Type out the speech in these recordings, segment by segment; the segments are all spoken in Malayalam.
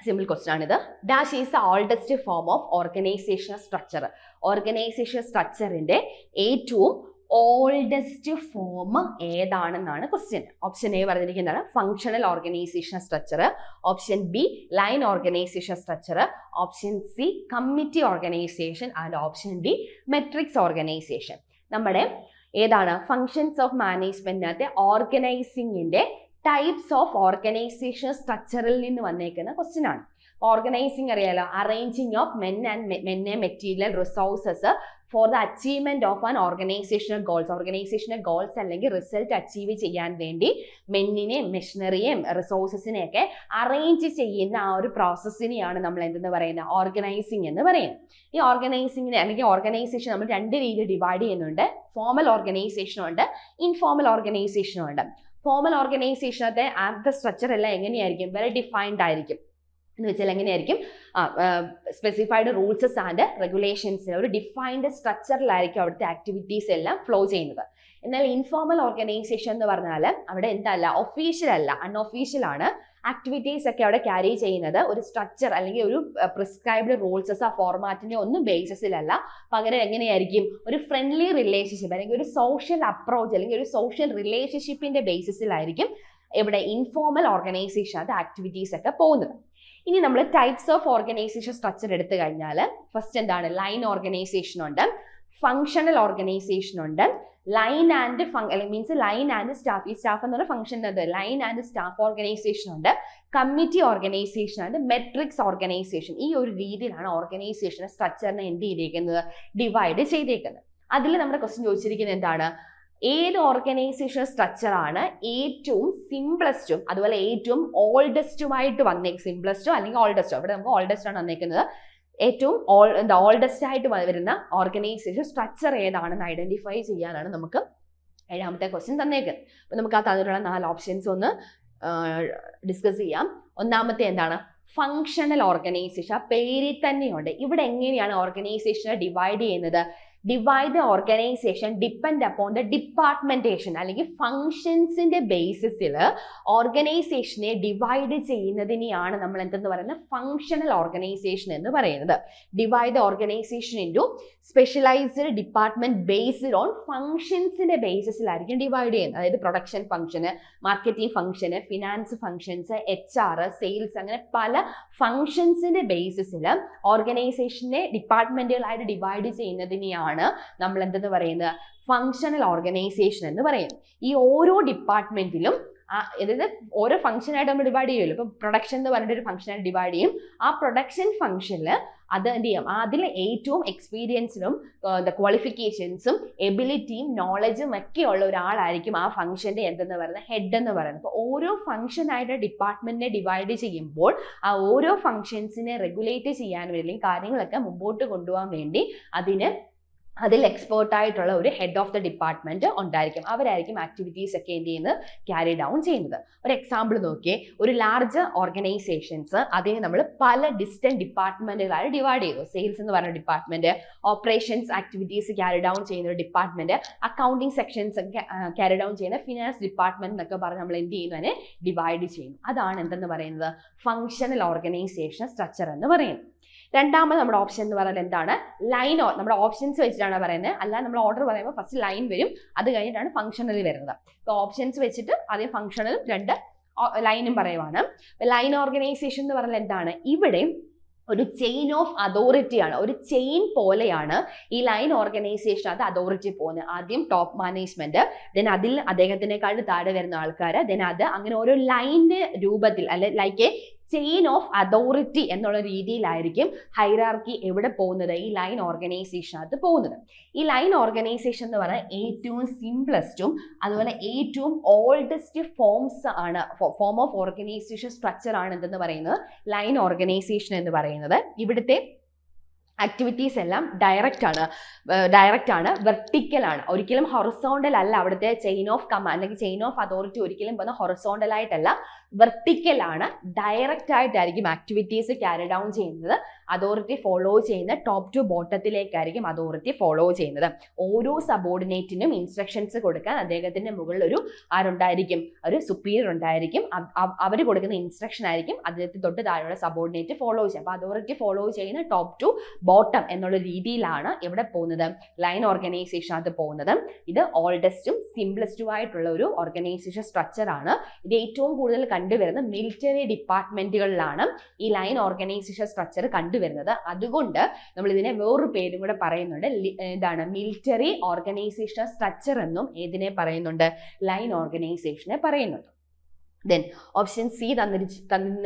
സിമ്പിൾ ക്വസ്റ്റ്യൻ ആണിത്. Dash is the oldest form of organisational structure. Organisation സ്ട്രക്ചറിന്റെ ഏറ്റവും ഓൾഡസ്റ്റ് ഫോം ഏതാണെന്നാണ് ക്വസ്റ്റ്യൻ. ഓപ്ഷൻ എ പറഞ്ഞിരിക്കുന്നതാണ് functional organisation structure, option B line organisation structure, option C committee organisation and option D matrix organisation. നമ്മുടെ ഏതാണ് ഫങ്ഷൻസ് ഓഫ് മാനേജ്മെന്റിനകത്തെ ഓർഗനൈസിങ്ങിന്റെ ടൈപ്സ് ഓഫ് ഓർഗനൈസേഷൻ സ്ട്രക്ചറിൽ നിന്ന് വന്നേക്കുന്ന ക്വസ്റ്റ്യൻ ആണ്. ഓർഗനൈസിങ് അറിയാലോ, arranging of men material resources for the achievement of an organisational goals. Organisational goals അല്ലെങ്കിൽ റിസൾട്ട് അച്ചീവ് ചെയ്യാൻ വേണ്ടി മെന്നിനെയും മെഷീനറിയെയും റിസോഴ്സസിനെയൊക്കെ അറേഞ്ച് ചെയ്യുന്ന ആ ഒരു പ്രോസസ്സിനെയാണ് നമ്മൾ എന്തെന്ന് പറയുന്നത് ഓർഗനൈസിങ് എന്ന് പറയുന്നത്. ഈ ഓർഗനൈസിങ്ങിനെ അല്ലെങ്കിൽ ഓർഗനൈസേഷൻ നമ്മൾ രണ്ട് രീതിയിൽ ഡിവൈഡ് ചെയ്യുന്നുണ്ട്. ഫോമൽ ഓർഗനൈസേഷനും ഉണ്ട്, ഇൻഫോമൽ ഓർഗനൈസേഷനും ഉണ്ട്. ഫോമൽ ഓർഗനൈസേഷനത്തെ ആദ്യത്തെ സ്ട്രക്ചർ എല്ലാം എങ്ങനെയായിരിക്കും? വെൽ ഡിഫൈൻഡ് ആയിരിക്കും. എന്ന് വെച്ചാൽ എങ്ങനെയായിരിക്കും? സ്പെസിഫൈഡ് റൂൾസസ് ആൻഡ് റെഗുലേഷൻസ്, ഒരു ഡിഫൈൻഡ് സ്ട്രക്ചറിലായിരിക്കും അവിടുത്തെ ആക്ടിവിറ്റീസ് എല്ലാം ഫ്ലോ ചെയ്യുന്നത്. എന്നാൽ ഇൻഫോമൽ ഓർഗനൈസേഷൻ എന്ന് പറഞ്ഞാൽ അവിടെ എന്തല്ല, ഒഫീഷ്യൽ അല്ല, അൺഒഫീഷ്യൽ ആണ്. ആക്ടിവിറ്റീസ് ഒക്കെ അവിടെ ക്യാരി ചെയ്യുന്നത് ഒരു സ്ട്രക്ചർ അല്ലെങ്കിൽ ഒരു പ്രിസ്ക്രൈബ്ഡ് റൂൾസസ് ആ ഫോർമാറ്റിന്റെ ഒന്നും ബേസിസിലല്ല. പകരം എങ്ങനെയായിരിക്കും? ഒരു ഫ്രണ്ട്ലി റിലേഷൻഷിപ്പ് അല്ലെങ്കിൽ ഒരു സോഷ്യൽ അപ്രോച്ച് അല്ലെങ്കിൽ ഒരു സോഷ്യൽ റിലേഷൻഷിപ്പിന്റെ ബേസിസിലായിരിക്കും ഇവിടെ ഇൻഫോമൽ ഓർഗനൈസേഷൻ അത് ആക്ടിവിറ്റീസ് ഒക്കെ പോകുന്നത്. ഇനി നമ്മൾ ടൈപ്സ് ഓഫ് ഓർഗനൈസേഷൻ സ്ട്രക്ചർ എടുത്തു കഴിഞ്ഞാൽ ഫസ്റ്റ് എന്താണ്? ലൈൻ ഓർഗനൈസേഷൻ ഉണ്ട്, ഫങ്ഷണൽ ഓർഗനൈസേഷൻ ഉണ്ട്, line and means line and staff. ഈ സ്റ്റാഫ് എന്ന് പറഞ്ഞാൽ function line and staff organisation ഉണ്ട്, കമ്മിറ്റി ഓർഗനൈസേഷൻ ഉണ്ട്, മെട്രിക്സ് ഓർഗനൈസേഷൻ. ഈ ഒരു രീതിയിലാണ് ഓർഗനൈസേഷൻ സ്ട്രക്ചറിനെ എന്ത് ചെയ്തേക്കുന്നത്? ഡിവൈഡ് ചെയ്തേക്കുന്നത്. അതിൽ നമ്മുടെ ക്വസ്റ്റ്യൻ ചോദിച്ചിരിക്കുന്നത് എന്താണ്? ഏത് ഓർഗനൈസേഷൻ സ്ട്രക്ചറാണ് ഏറ്റവും സിംപ്ലസ്റ്റും അതുപോലെ ഏറ്റവും ഓൾഡസ്റ്റുമായിട്ട് സിംപ്ലസ്റ്റോ അല്ലെങ്കിൽ ഓൾഡസ്റ്റോ, ഇവിടെ നമുക്ക് ഓൾഡസ്റ്റ് ആണ് വന്നേക്കുന്നത്. ഏറ്റവും ഓൾഡസ്റ്റ് ആയിട്ട് വരുന്ന ഓർഗനൈസേഷൻ സ്ട്രക്ചർ ഏതാണെന്ന് ഐഡന്റിഫൈ ചെയ്യാനാണ് നമുക്ക് ഏഴാമത്തെ ക്വസ്റ്റ്യൻ തന്നേക്കുന്നത്. അപ്പൊ നമുക്ക് ആ തന്നിട്ടുള്ള 4 ഓപ്ഷൻസ് ഒന്ന് ഡിസ്കസ് ചെയ്യാം. ഒന്നാമത്തെ എന്താണ്? Functional organisation. ആ പേരിൽ തന്നെയുണ്ട്. ഇവിടെ എങ്ങനെയാണ് ഓർഗനൈസേഷനെ ഡിവൈഡ് ചെയ്യുന്നത്? Divide the organisation depend upon the departmentation അല്ലെങ്കിൽ ഫങ്ഷൻസിന്റെ ബേസിസിൽ ഓർഗനൈസേഷനെ ഡിവൈഡ് ചെയ്യുന്നതിനെയാണ് നമ്മൾ എന്തെന്ന് പറയുന്നത്? ഫങ്ഷണൽ ഓർഗനൈസേഷൻ എന്ന് പറയുന്നത്. Divide the organisation into specialised department based on ഫങ്ഷൻസിന്റെ ബേസിസിലായിരിക്കും ഡിവൈഡ് ചെയ്യുന്നത്. അതായത് പ്രൊഡക്ഷൻ ഫംഗ്ഷന്, മാർക്കറ്റിംഗ് ഫംഗ്ഷന്, ഫിനാൻസ് ഫംഗ്ഷൻസ്, HR, സെയിൽസ്, അങ്ങനെ പല ഫങ്ഷൻസിന്റെ ബേസിസിൽ ഓർഗനൈസേഷനെ ഡിപ്പാർട്ട്മെന്റുകളായിട്ട് ഡിവൈഡ് ചെയ്യുന്നതിനെയാണ് നമ്മൾ എന്തെന്ന് പറയുന്നത്? ഫങ്ഷണൽ ഓർഗനൈസേഷൻ എന്ന് പറയുന്നത്. ഈ ഓരോ ഡിപ്പാർട്ട്മെന്റിലും അതായത് ഓരോ ഫംഗ്ഷനായിട്ട് നമ്മൾ ഡിവൈഡ് ചെയ്യുമല്ലോ. ഇപ്പൊ പ്രൊഡക്ഷൻ എന്ന് പറഞ്ഞിട്ട് ഒരു ഫംഗ്ഷനായിട്ട് ഡിവൈഡ് ചെയ്യും. ആ പ്രൊഡക്ഷൻ ഫംഗ്ഷനിൽ അത് എന്ത് ചെയ്യും? അതിൽ ഏറ്റവും എക്സ്പീരിയൻസിനും ക്വാളിഫിക്കേഷൻസും എബിലിറ്റിയും നോളജും ഒക്കെ ഉള്ള ഒരാളായിരിക്കും ആ ഫംഗ്ഷന്റെ എന്തെന്ന് പറയുന്നത്? ഹെഡ് എന്ന് പറയുന്നത്. അപ്പോൾ ഓരോ ഫംഗ്ഷനായിട്ട് ഡിപ്പാർട്ട്മെന്റിനെ ഡിവൈഡ് ചെയ്യുമ്പോൾ ആ ഓരോ ഫംഗ്ഷൻസിനെ റെഗുലേറ്റ് ചെയ്യാൻ വേണ്ടി കാര്യങ്ങളൊക്കെ മുമ്പോട്ട് കൊണ്ടുപോകാൻ വേണ്ടി അതിൽ എക്സ്പേർട്ട് ആയിട്ടുള്ള ഒരു ഹെഡ് ഓഫ് ദ ഡിപ്പാർട്ട്മെന്റ് ഉണ്ടായിരിക്കും. അവരായിരിക്കും ആക്ടിവിറ്റീസ് ഒക്കെ എന്ത് ചെയ്യുന്നത്? ക്യാരി ഡൗൺ ചെയ്യുന്നത്. ഒരു എക്സാമ്പിൾ നോക്കിയേ. ഒരു ലാർജ് ഓർഗനൈസേഷൻസ് അതിനെ നമ്മൾ പല ഡിസ്റ്റന്റ് ഡിപ്പാർട്ട്മെന്റുകളായി ഡിവൈഡ് ചെയ്തു. സെയിൽസ് എന്ന് പറയുന്ന department, operations activities carry down ചെയ്യുന്ന ഒരു ഡിപ്പാർട്ട്മെന്റ്, അക്കൗണ്ടിങ് സെക്ഷൻസ് ഒക്കെ ക്യാരി ഡൗൺ ചെയ്യുന്ന ഫിനാൻസ് ഡിപ്പാർട്ട്മെന്റ് എന്നൊക്കെ പറഞ്ഞ് നമ്മൾ എന്ത് ചെയ്യുന്നു? അതിനെ ഡിവൈഡ് ചെയ്യുന്നു. അതാണ് എന്തെന്ന് പറയുന്നത്? ഫങ്ഷണൽ ഓർഗനൈസേഷൻ സ്ട്രക്ചർ എന്ന് പറയുന്നത്. രണ്ടാമത് നമ്മുടെ ഓപ്ഷൻ എന്ന് പറയുന്നത് എന്താണ്? ലൈൻ. നമ്മുടെ ഓപ്ഷൻസ് വെച്ചിട്ടാണ് പറയുന്നത്, അല്ല നമ്മൾ ഓർഡർ പറയുമ്പോൾ ഫസ്റ്റ് ലൈൻ വരും, അത് കഴിഞ്ഞിട്ടാണ് ഫങ്ഷണൽ വരുന്നത്. ഇപ്പോൾ ഓപ്ഷൻസ് വെച്ചിട്ട് ആദ്യം ഫങ്ഷണലും 2 ലൈനും പറയുവാണ്. ലൈൻ ഓർഗനൈസേഷൻ എന്ന് പറഞ്ഞാൽ എന്താണ്? ഇവിടെ ഒരു ചെയിൻ ഓഫ് അതോറിറ്റി ആണ്. ഒരു ചെയിൻ പോലെയാണ് ഈ ലൈൻ ഓർഗനൈസേഷൻ അത് അതോറിറ്റി പോകുന്നത്. ആദ്യം ടോപ്പ് മാനേജ്മെന്റ്, ദെൻ അതിൽ അദ്ദേഹത്തിനേക്കാൾ താഴെ വരുന്ന ആൾക്കാർ, ദെൻ അത് അങ്ങനെ ഓരോ ലൈനിന്റെ രൂപത്തിൽ അല്ലെ like A chain of authority എന്നുള്ള രീതിയിലായിരിക്കും ഹൈറാർക്കി എവിടെ പോകുന്നത്? ഈ ലൈൻ ഓർഗനൈസേഷൻ അത് പോകുന്നത്. ഈ ലൈൻ ഓർഗനൈസേഷൻ എന്ന് പറഞ്ഞാൽ ഏറ്റവും സിംപ്ലസ്റ്റും അതുപോലെ ഏറ്റവും oldest form of organisation structure ആണ് എന്തെന്ന് പറയുന്നത്? ലൈൻ ഓർഗനൈസേഷൻ എന്ന് പറയുന്നത്. ഇവിടുത്തെ ആക്ടിവിറ്റീസ് എല്ലാം ഡയറക്റ്റ് ആണ്, വെർട്ടിക്കൽ ആണ്. ഒരിക്കലും ഹൊറിസോണ്ടൽ അല്ല. അവിടുത്തെ ചെയിൻ ഓഫ് കമാൻഡ് അല്ലെങ്കിൽ ചെയിൻ ഓഫ് അതോറിറ്റി ഒരിക്കലും പറഞ്ഞാൽ ഹൊറിസോണ്ടൽ ആയിട്ടല്ല, വെർട്ടിക്കൽ ആണ്. ഡയറക്റ്റ് ആയിട്ടായിരിക്കും ആക്ടിവിറ്റീസ് ക്യാരി ഡൗൺ ചെയ്യുന്നത്. അതോറിറ്റി ഫോളോ ചെയ്യുന്ന ടോപ്പ് ടു ബോട്ടത്തിലേക്കായിരിക്കും അതോറിറ്റി ഫോളോ ചെയ്യുന്നത്. ഓരോ സബോർഡിനേറ്റിനും ഇൻസ്ട്രക്ഷൻസ് കൊടുക്കാൻ അദ്ദേഹത്തിന്റെ മുകളിൽ ഒരു ആരുണ്ടായിരിക്കും, ഒരു സുപ്പീരിയർ ഉണ്ടായിരിക്കും. അവർ കൊടുക്കുന്ന ഇൻസ്ട്രക്ഷൻ ആയിരിക്കും അദ്ദേഹത്തിന് തൊട്ട് താഴെയുള്ള സബോർഡിനേറ്റ് ഫോളോ ചെയ്യുക. അപ്പൊ അതോറിറ്റി ഫോളോ ചെയ്യുന്ന ടോപ്പ് ടു ബോട്ടം എന്നുള്ള രീതിയിലാണ് ഇവിടെ പോകുന്നത്, ലൈൻ ഓർഗനൈസേഷനകത്ത് പോകുന്നത്. ഇത് ഓൾഡസ്റ്റും സിംപ്ലസ്റ്റും ആയിട്ടുള്ള ഒരു ഓർഗനൈസേഷൻ സ്ട്രക്ചർ ആണ്. ഇത് ഏറ്റവും കൂടുതൽ കണ്ടുവരുന്ന മിലിറ്ററി ഡിപ്പാർട്ട്മെന്റുകളിലാണ് ഈ ലൈൻ ഓർഗനൈസേഷൻ സ്ട്രക്ചർ കണ്ടുവരുന്നത്. അതുകൊണ്ട് നമ്മൾ ഇതിനെ വേറൊരു പേരും കൂടെ പറയുന്നുണ്ട്, എന്താണ്, മിലിറ്ററി ഓർഗനൈസേഷൻ സ്ട്രക്ചർ എന്നും ഇതിനെ പറയുന്നുണ്ട്, ലൈൻ ഓർഗനൈസേഷനെ പറയുന്നുണ്ട്. ദെൻ ഓപ്ഷൻ സി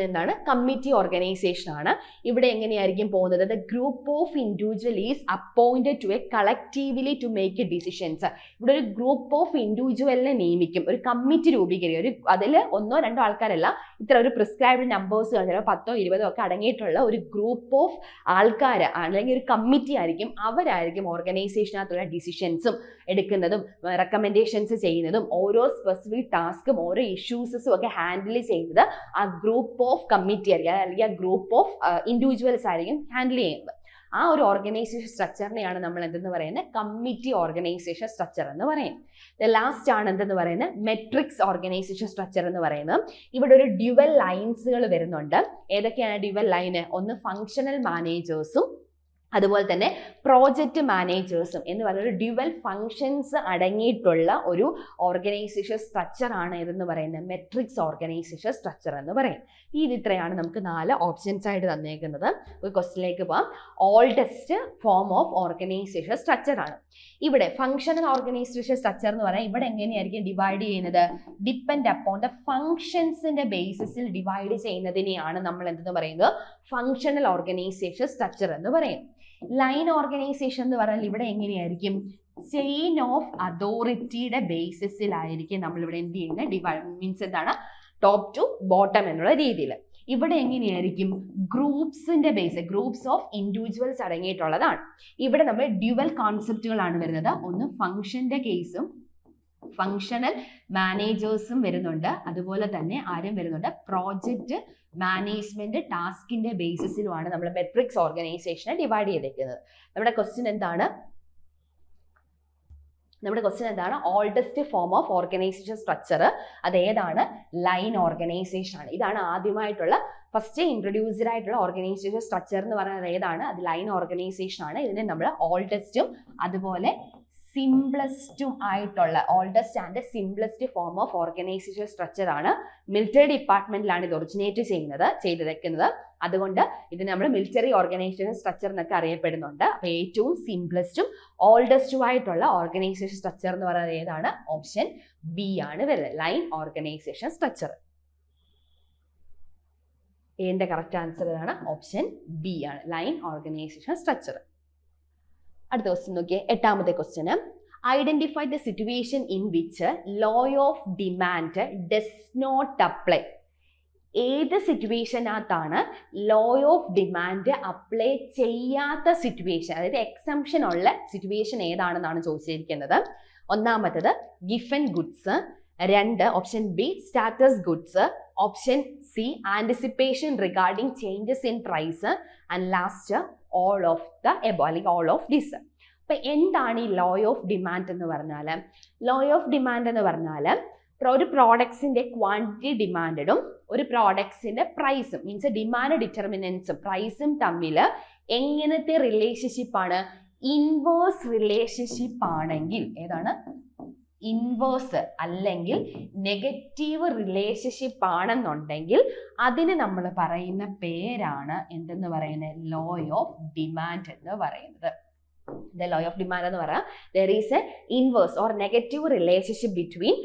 എന്താണ്, കമ്മിറ്റി ഓർഗനൈസേഷൻ ആണ്. ഇവിടെ എങ്ങനെയായിരിക്കും പോകുന്നത്, the group of individual is appointed to a collectively to make decisions. ഇവിടെ ഒരു ഗ്രൂപ്പ് ഓഫ് ഇൻഡിവിജ്വലിനെ നിയമിക്കും, ഒരു കമ്മിറ്റി രൂപീകരിക്കും. അതിൽ 1-2 ആൾക്കാരല്ല, ഇത്ര ഒരു പ്രിസ്ക്രൈബ്ഡ് നമ്പേഴ്സ്, ചിലപ്പോൾ 10-20 ഒക്കെ അടങ്ങിയിട്ടുള്ള ഒരു ഗ്രൂപ്പ് ഓഫ് ആൾക്കാർ അല്ലെങ്കിൽ ഒരു കമ്മിറ്റി ആയിരിക്കും. അവരായിരിക്കും ഓർഗനൈസേഷനകത്തുള്ള ഡിസിഷൻസും എടുക്കുന്നതും റെക്കമെൻഡേഷൻസ് ചെയ്യുന്നതും ഓരോ സ്പെസിഫിക് ടാസ്കും ഓരോ ഇഷ്യൂസും ഒക്കെ ഹാൻഡിൽ ചെയ്യുന്നത് ആ ഗ്രൂപ്പ് ഓഫ് കമ്മിറ്റി ആയിരിക്കും, അല്ലെങ്കിൽ ആ ഗ്രൂപ്പ് ഓഫ് ഇൻഡിവിജ്വൽസ് ആയിരിക്കും ഹാൻഡിൽ ചെയ്യുന്നത്. ആ ഒരു ഓർഗനൈസേഷൻ സ്ട്രക്ചറിനെയാണ് നമ്മൾ എന്തെന്ന് പറയുന്നത്, കമ്മിറ്റി ഓർഗനൈസേഷൻ സ്ട്രക്ചർ എന്ന് പറയുന്നത്. ലാസ്റ്റ് ആണ് എന്തെന്ന് പറയുന്നത്, മെട്രിക്സ് ഓർഗനൈസേഷൻ സ്ട്രക്ചർ എന്ന് പറയുന്നത്. ഇവിടെ ഒരു ഡ്യുവൽ ലൈൻസുകൾ വരുന്നുണ്ട്. ഏതൊക്കെയാണ് ഡ്യുവൽ ലൈന്, ഒന്ന് ഫങ്ഷണൽ മാനേജേഴ്സും അതുപോലെ തന്നെ പ്രോജക്റ്റ് മാനേജേഴ്സും എന്ന് പറയുന്ന ഡ്യുവൽ ഫങ്ഷൻസ് അടങ്ങിയിട്ടുള്ള ഒരു ഓർഗനൈസേഷൻ സ്ട്രക്ചർ ആണ് ഇതെന്ന് പറയുന്നത് മെട്രിക്സ് ഓർഗനൈസേഷൻ സ്ട്രക്ചർ എന്ന് പറയും. ഇത്രയാണ് നമുക്ക് 4 ഓപ്ഷൻസ് ആയിട്ട് തന്നേക്കുന്നത്. ഒരു ക്വസ്റ്റിലേക്ക് പോകാം. Oldest form of organisation structure ആണ്. ഇവിടെ ഫങ്ഷണൽ ഓർഗനൈസേഷൻ സ്ട്രക്ചർ എന്ന് പറയാൻ ഇവിടെ എങ്ങനെയായിരിക്കും ഡിവൈഡ് ചെയ്യുന്നത്, ഡിപ്പെൻഡ് അപ്പോൺ ദ ഫങ്ഷൻസിന്റെ ബേസിസിൽ ഡിവൈഡ് ചെയ്യുന്നതിനെയാണ് നമ്മൾ എന്തെന്ന് പറയുന്നത്, ഫങ്ഷണൽ ഓർഗനൈസേഷൻ സ്ട്രക്ചർ എന്ന് പറയും. ലൈൻ ഓർഗനൈസേഷൻ എന്ന് പറഞ്ഞാൽ ഇവിടെ എങ്ങനെയായിരിക്കും, ചെയിൻ ഓഫ് അതോറിറ്റിയുടെ ബേസിസിലായിരിക്കും നമ്മളിവിടെ എന്ത് ചെയ്യുന്നത്, ഡിവൈഡ് മീൻസ് എന്താണ്, ടോപ്പ് ടു ബോട്ടം എന്നുള്ള രീതിയിൽ. ഇവിടെ എങ്ങനെയായിരിക്കും, ഗ്രൂപ്പ്സിന്റെ ബേസ്, ഗ്രൂപ്പ്സ് ഓഫ് ഇൻഡിവിജ്വൽസ് അടങ്ങിയിട്ടുള്ളതാണ്. ഇവിടെ നമ്മൾ ഡ്യുവൽ കോൺസെപ്റ്റുകളാണ് വരുന്നത്. ഒന്ന് ഫംഗ്ഷന്റെ കേസും ഫങ്ഷണൽ മാനേജേഴ്സും വരുന്നുണ്ട്, അതുപോലെ തന്നെ ആരും വരുന്നുണ്ട്, പ്രോജക്റ്റ് മാനേജ്മെന്റ് ടാസ്കിന്റെ ബേസിസിലുമാണ് നമ്മൾ മെട്രിക്സ് ഓർഗനൈസേഷനെ ഡിവൈഡ് ചെയ്തിരിക്കുന്നത്. നമ്മുടെ ക്വസ്റ്റ്യൻ എന്താണ്, oldest form of organisation structure അത് ഏതാണ്, ലൈൻ ഓർഗനൈസേഷൻ ആണ്. ഇതാണ് ആദ്യമായിട്ടുള്ള ഫസ്റ്റ് ഇൻട്രൊഡ്യൂസ്ഡ് ആയിട്ടുള്ള ഓർഗനൈസേഷൻ സ്ട്രക്ചർ എന്ന് പറയുന്നത് ഏതാണ്, അത് ലൈൻ ഓർഗനൈസേഷൻ ആണ്. ഇതിനെ നമ്മൾ ഓൾഡസ്റ്റും അതുപോലെ സിംപ്ലസ്റ്റും ആയിട്ടുള്ള, oldest and simplest form of organisation structure ആണ്. മിലിറ്ററി ഡിപ്പാർട്ട്മെന്റിലാണ് ഇത് ഒറിജിനേറ്റ് ചെയ്തിരിക്കുന്നത്. അതുകൊണ്ട് ഇത് നമ്മൾ മിലിറ്ററി ഓർഗനൈസേഷൻ സ്ട്രക്ചർ എന്നൊക്കെ അറിയപ്പെടുന്നുണ്ട്. അപ്പൊ ഏറ്റവും സിംപ്ലസ്റ്റും ഓൾഡസ്റ്റും ആയിട്ടുള്ള ഓർഗനൈസേഷൻ സ്ട്രക്ചർ എന്ന് പറയുന്നത് ഏതാണ്, ഓപ്ഷൻ ബി ആണ് വരുന്നത്, ലൈൻ ഓർഗനൈസേഷൻ സ്ട്രക്ചർ. എന്റെ കറക്റ്റ് ആൻസർ ഏതാണ്, ഓപ്ഷൻ ബി ആണ്, ലൈൻ ഓർഗനൈസേഷൻ സ്ട്രക്ചർ. അടുത്ത ക്വസ്റ്റ്യൻ നോക്കിയേ, 8ാമത്തെ ക്വസ്റ്റ്യന്, identify the situation in which law of demand does not apply. ഏത് സിറ്റുവേഷനകത്താണ് ലോ ഓഫ് ഡിമാൻഡ് അപ്ലൈ ചെയ്യാത്ത സിറ്റുവേഷൻ, അതായത് എക്സംഷൻ ഉള്ള സിറ്റുവേഷൻ ഏതാണെന്നാണ് ചോദിച്ചിരിക്കുന്നത്. ഒന്നാമത്തത് Giffen goods, 2 option B status goods, option C anticipation regarding changes in price, and last all of the above അല്ലെങ്കിൽ ഓൾ ഓഫ് ദിസ്. അപ്പൊ എന്താണ് ഈ ലോ ഓഫ് ഡിമാൻഡ് എന്ന് പറഞ്ഞാൽ, ലോ ഓഫ് ഡിമാൻഡ് എന്ന് പറഞ്ഞാൽ ഒരു പ്രോഡക്ട്സിന്റെ ക്വാണ്ടിറ്റി ഡിമാൻഡും ഒരു പ്രോഡക്ട്സിന്റെ പ്രൈസും മീൻസ് ഡിമാൻഡ് ഡിറ്റർമിനൻസും പ്രൈസും തമ്മിൽ എങ്ങനത്തെ റിലേഷൻഷിപ്പാണ്, ഇൻവേഴ്സ് റിലേഷൻഷിപ്പ് ആണെങ്കിൽ, ഏതാണ്, ഇൻവേഴ്സ് അല്ലെങ്കിൽ നെഗറ്റീവ് റിലേഷൻഷിപ്പ് ആണെന്നുണ്ടെങ്കിൽ അതിന് നമ്മൾ പറയുന്ന പേരാണ് എന്തെന്ന് പറയുന്നത്, ലോ ഓഫ് ഡിമാൻഡ് എന്ന് പറയുന്നത്. The law of demand എന്ന് പറയാം, there is a inverse or negative relationship between